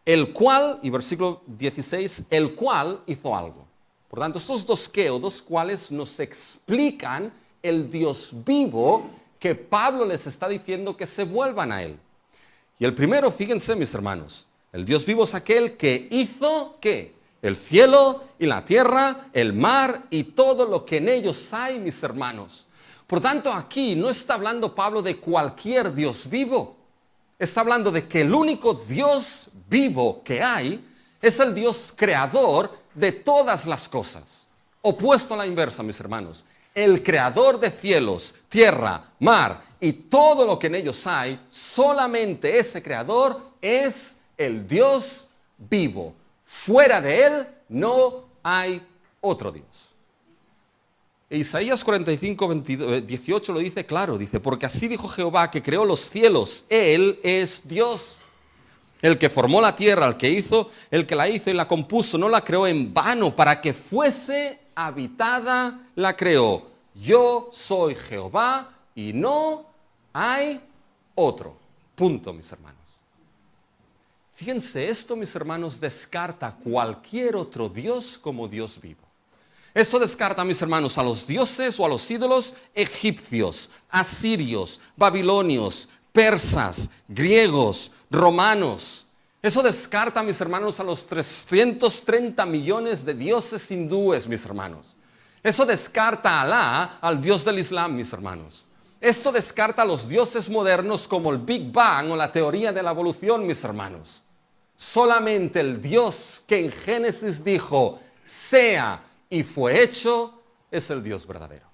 El cual, y versículo 16, el cual hizo algo. Por tanto, estos dos que o dos cuales nos explican el Dios vivo que Pablo les está diciendo que se vuelvan a él. Y el primero, fíjense, mis hermanos, el Dios vivo es aquel que hizo, ¿qué? El cielo y la tierra, el mar y todo lo que en ellos hay, mis hermanos. Por tanto, aquí no está hablando Pablo de cualquier Dios vivo. Está hablando de que el único Dios vivo que hay es el Dios creador de todas las cosas. Opuesto a la inversa, mis hermanos. El creador de cielos, tierra, mar y todo lo que en ellos hay, solamente ese creador es el Dios vivo. Fuera de él no hay otro Dios. Isaías 45, 18 lo dice claro, dice, porque así dijo Jehová que creó los cielos, él es Dios. El que formó la tierra, el que la hizo y la compuso, no la creó en vano, para que fuese habitada, la creó. Yo soy Jehová y no hay otro. Punto, mis hermanos. Fíjense, esto, mis hermanos, descarta cualquier otro Dios como Dios vivo. Esto descarta, mis hermanos, a los dioses o a los ídolos egipcios, asirios, babilonios, persas, griegos, romanos. Eso descarta, mis hermanos, a los 330 millones de dioses hindúes, mis hermanos. Eso descarta a Alá, al Dios del Islam, mis hermanos. Esto descarta a los dioses modernos como el Big Bang o la teoría de la evolución, mis hermanos. Solamente el Dios que en Génesis dijo, sea y fue hecho, es el Dios verdadero.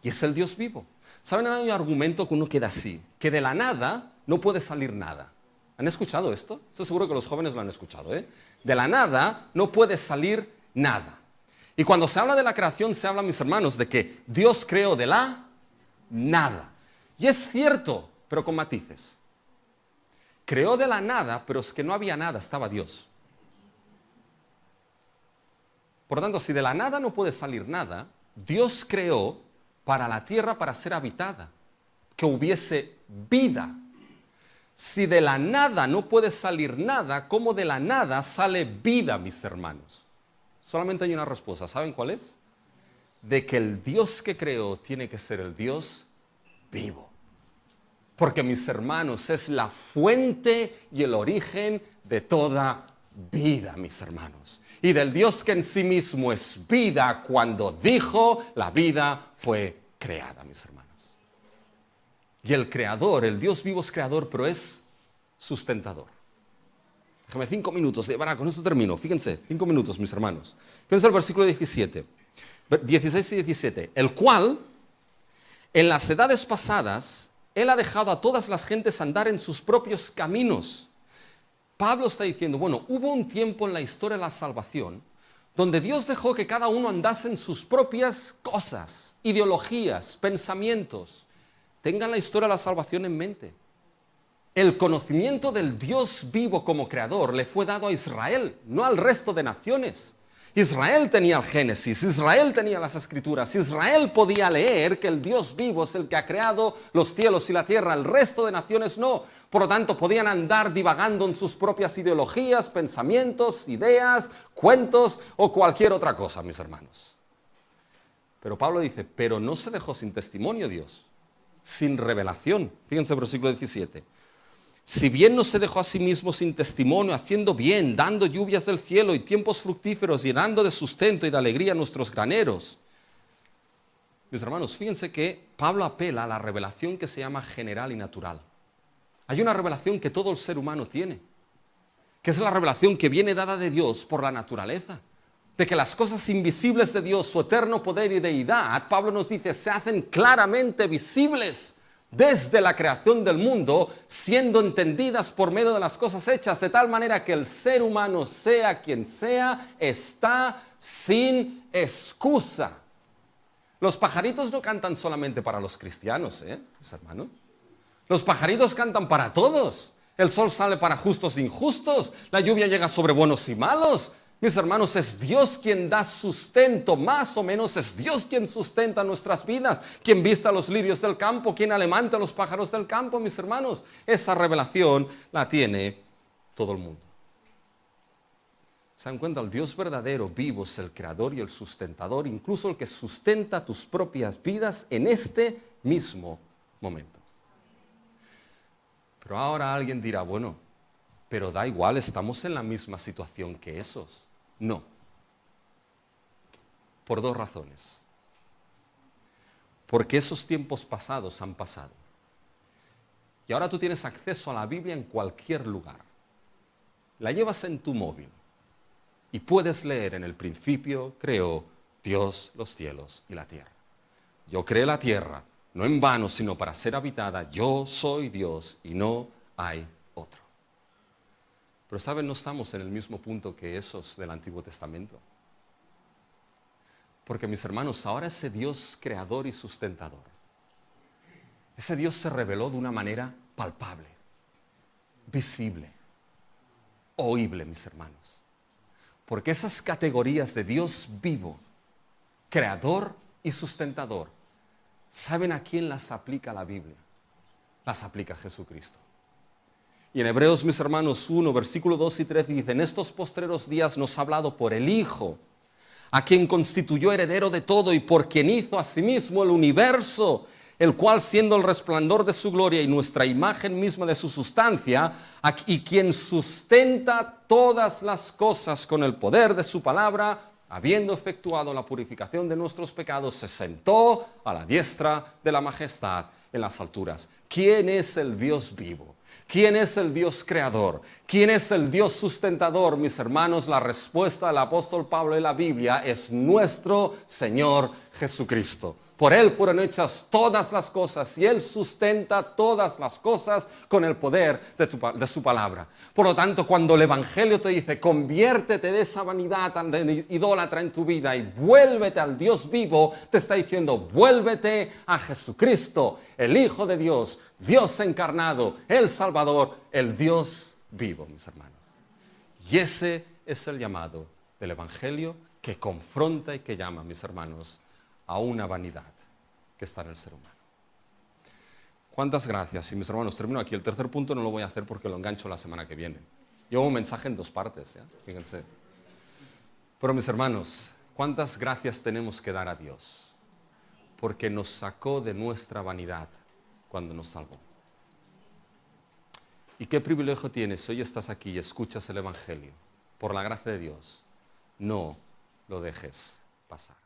Y es el Dios vivo. ¿Saben? Hay un argumento que uno queda así, que de la nada no puede salir nada. ¿Han escuchado esto? Estoy seguro que los jóvenes lo han escuchado, ¿eh? De la nada no puede salir nada. Y cuando se habla de la creación, se habla, mis hermanos, de que Dios creó de la nada. Y es cierto, pero con matices. Creó de la nada, pero es que no había nada, estaba Dios. Por lo tanto, si de la nada no puede salir nada, Dios creó para la tierra para ser habitada, que hubiese vida. Si de la nada no puede salir nada, ¿cómo de la nada sale vida, mis hermanos? Solamente hay una respuesta, ¿saben cuál es? De que el Dios que creó tiene que ser el Dios vivo. Porque, mis hermanos, es la fuente y el origen de toda vida, mis hermanos. Y del Dios que en sí mismo es vida, cuando dijo, la vida fue creada, mis hermanos. Y el creador, el Dios vivo es creador, pero es sustentador. Déjame 5 minutos, con esto termino. Fíjense, 5 minutos, mis hermanos. Fíjense el versículo 17, 16 y 17. El cual, en las edades pasadas, él ha dejado a todas las gentes andar en sus propios caminos. Pablo está diciendo, bueno, hubo un tiempo en la historia de la salvación donde Dios dejó que cada uno andase en sus propias cosas, ideologías, pensamientos. Tengan la historia de la salvación en mente. El conocimiento del Dios vivo como creador le fue dado a Israel, no al resto de naciones. Israel tenía el Génesis, Israel tenía las Escrituras, Israel podía leer que el Dios vivo es el que ha creado los cielos y la tierra, el resto de naciones no. Por lo tanto, podían andar divagando en sus propias ideologías, pensamientos, ideas, cuentos o cualquier otra cosa, mis hermanos. Pero Pablo dice, pero no se dejó sin testimonio Dios, sin revelación. Fíjense el versículo 17. Si bien no se dejó a sí mismo sin testimonio, haciendo bien, dando lluvias del cielo y tiempos fructíferos, llenando de sustento y de alegría nuestros graneros. Mis hermanos, fíjense que Pablo apela a la revelación que se llama general y natural. Hay una revelación que todo el ser humano tiene, que es la revelación que viene dada de Dios por la naturaleza, de que las cosas invisibles de Dios, su eterno poder y deidad, Pablo nos dice, se hacen claramente visibles desde la creación del mundo, siendo entendidas por medio de las cosas hechas, de tal manera que el ser humano, sea quien sea, está sin excusa. Los pajaritos no cantan solamente para los cristianos, mis hermanos. Los pajaritos cantan para todos. El sol sale para justos e injustos. La lluvia llega sobre buenos y malos. Mis hermanos, es Dios quien da sustento, más o menos es Dios quien sustenta nuestras vidas, quien vista a los lirios del campo, quien alimenta a los pájaros del campo, mis hermanos. Esa revelación la tiene todo el mundo. ¿Se dan cuenta? El Dios verdadero, vivo, es el creador y el sustentador, incluso el que sustenta tus propias vidas en este mismo momento. Pero ahora alguien dirá, bueno, pero da igual, estamos en la misma situación que esos. No. Por dos razones. Porque esos tiempos pasados han pasado. Y ahora tú tienes acceso a la Biblia en cualquier lugar. La llevas en tu móvil. Y puedes leer en el principio creó Dios los cielos y la tierra. Yo creé la tierra, no en vano, sino para ser habitada. Yo soy Dios y no hay otro. Pero ¿saben? No estamos en el mismo punto que esos del Antiguo Testamento. Porque, mis hermanos, ahora ese Dios creador y sustentador, ese Dios se reveló de una manera palpable, visible, oíble, mis hermanos. Porque esas categorías de Dios vivo, creador y sustentador, ¿saben a quién las aplica la Biblia? Las aplica Jesucristo. Y en Hebreos, mis hermanos, 1, versículo 2 y 3 dice, en estos postreros días nos ha hablado por el Hijo, a quien constituyó heredero de todo y por quien hizo asimismo el universo, el cual siendo el resplandor de su gloria y nuestra imagen misma de su sustancia, y quien sustenta todas las cosas con el poder de su palabra, habiendo efectuado la purificación de nuestros pecados, se sentó a la diestra de la majestad en las alturas. ¿Quién es el Dios vivo? ¿Quién es el Dios creador? ¿Quién es el Dios sustentador? Mis hermanos, la respuesta del apóstol Pablo en la Biblia es nuestro Señor Jesucristo. Por Él fueron hechas todas las cosas y Él sustenta todas las cosas con el poder de su palabra. Por lo tanto, cuando el Evangelio te dice, conviértete de esa vanidad idólatra en tu vida y vuélvete al Dios vivo, te está diciendo, vuélvete a Jesucristo, el Hijo de Dios, Dios encarnado, el Salvador, el Dios vivo, mis hermanos. Y ese es el llamado del Evangelio que confronta y que llama, mis hermanos, a una vanidad que está en el ser humano. ¿Cuántas gracias? Y mis hermanos, termino aquí. El tercer punto no lo voy a hacer porque lo engancho la semana que viene. Llevo un mensaje en dos partes, fíjense. Pero mis hermanos, ¿cuántas gracias tenemos que dar a Dios? Porque nos sacó de nuestra vanidad cuando nos salvó. ¿Y qué privilegio tienes? Hoy estás aquí y escuchas el Evangelio. Por la gracia de Dios, no lo dejes pasar.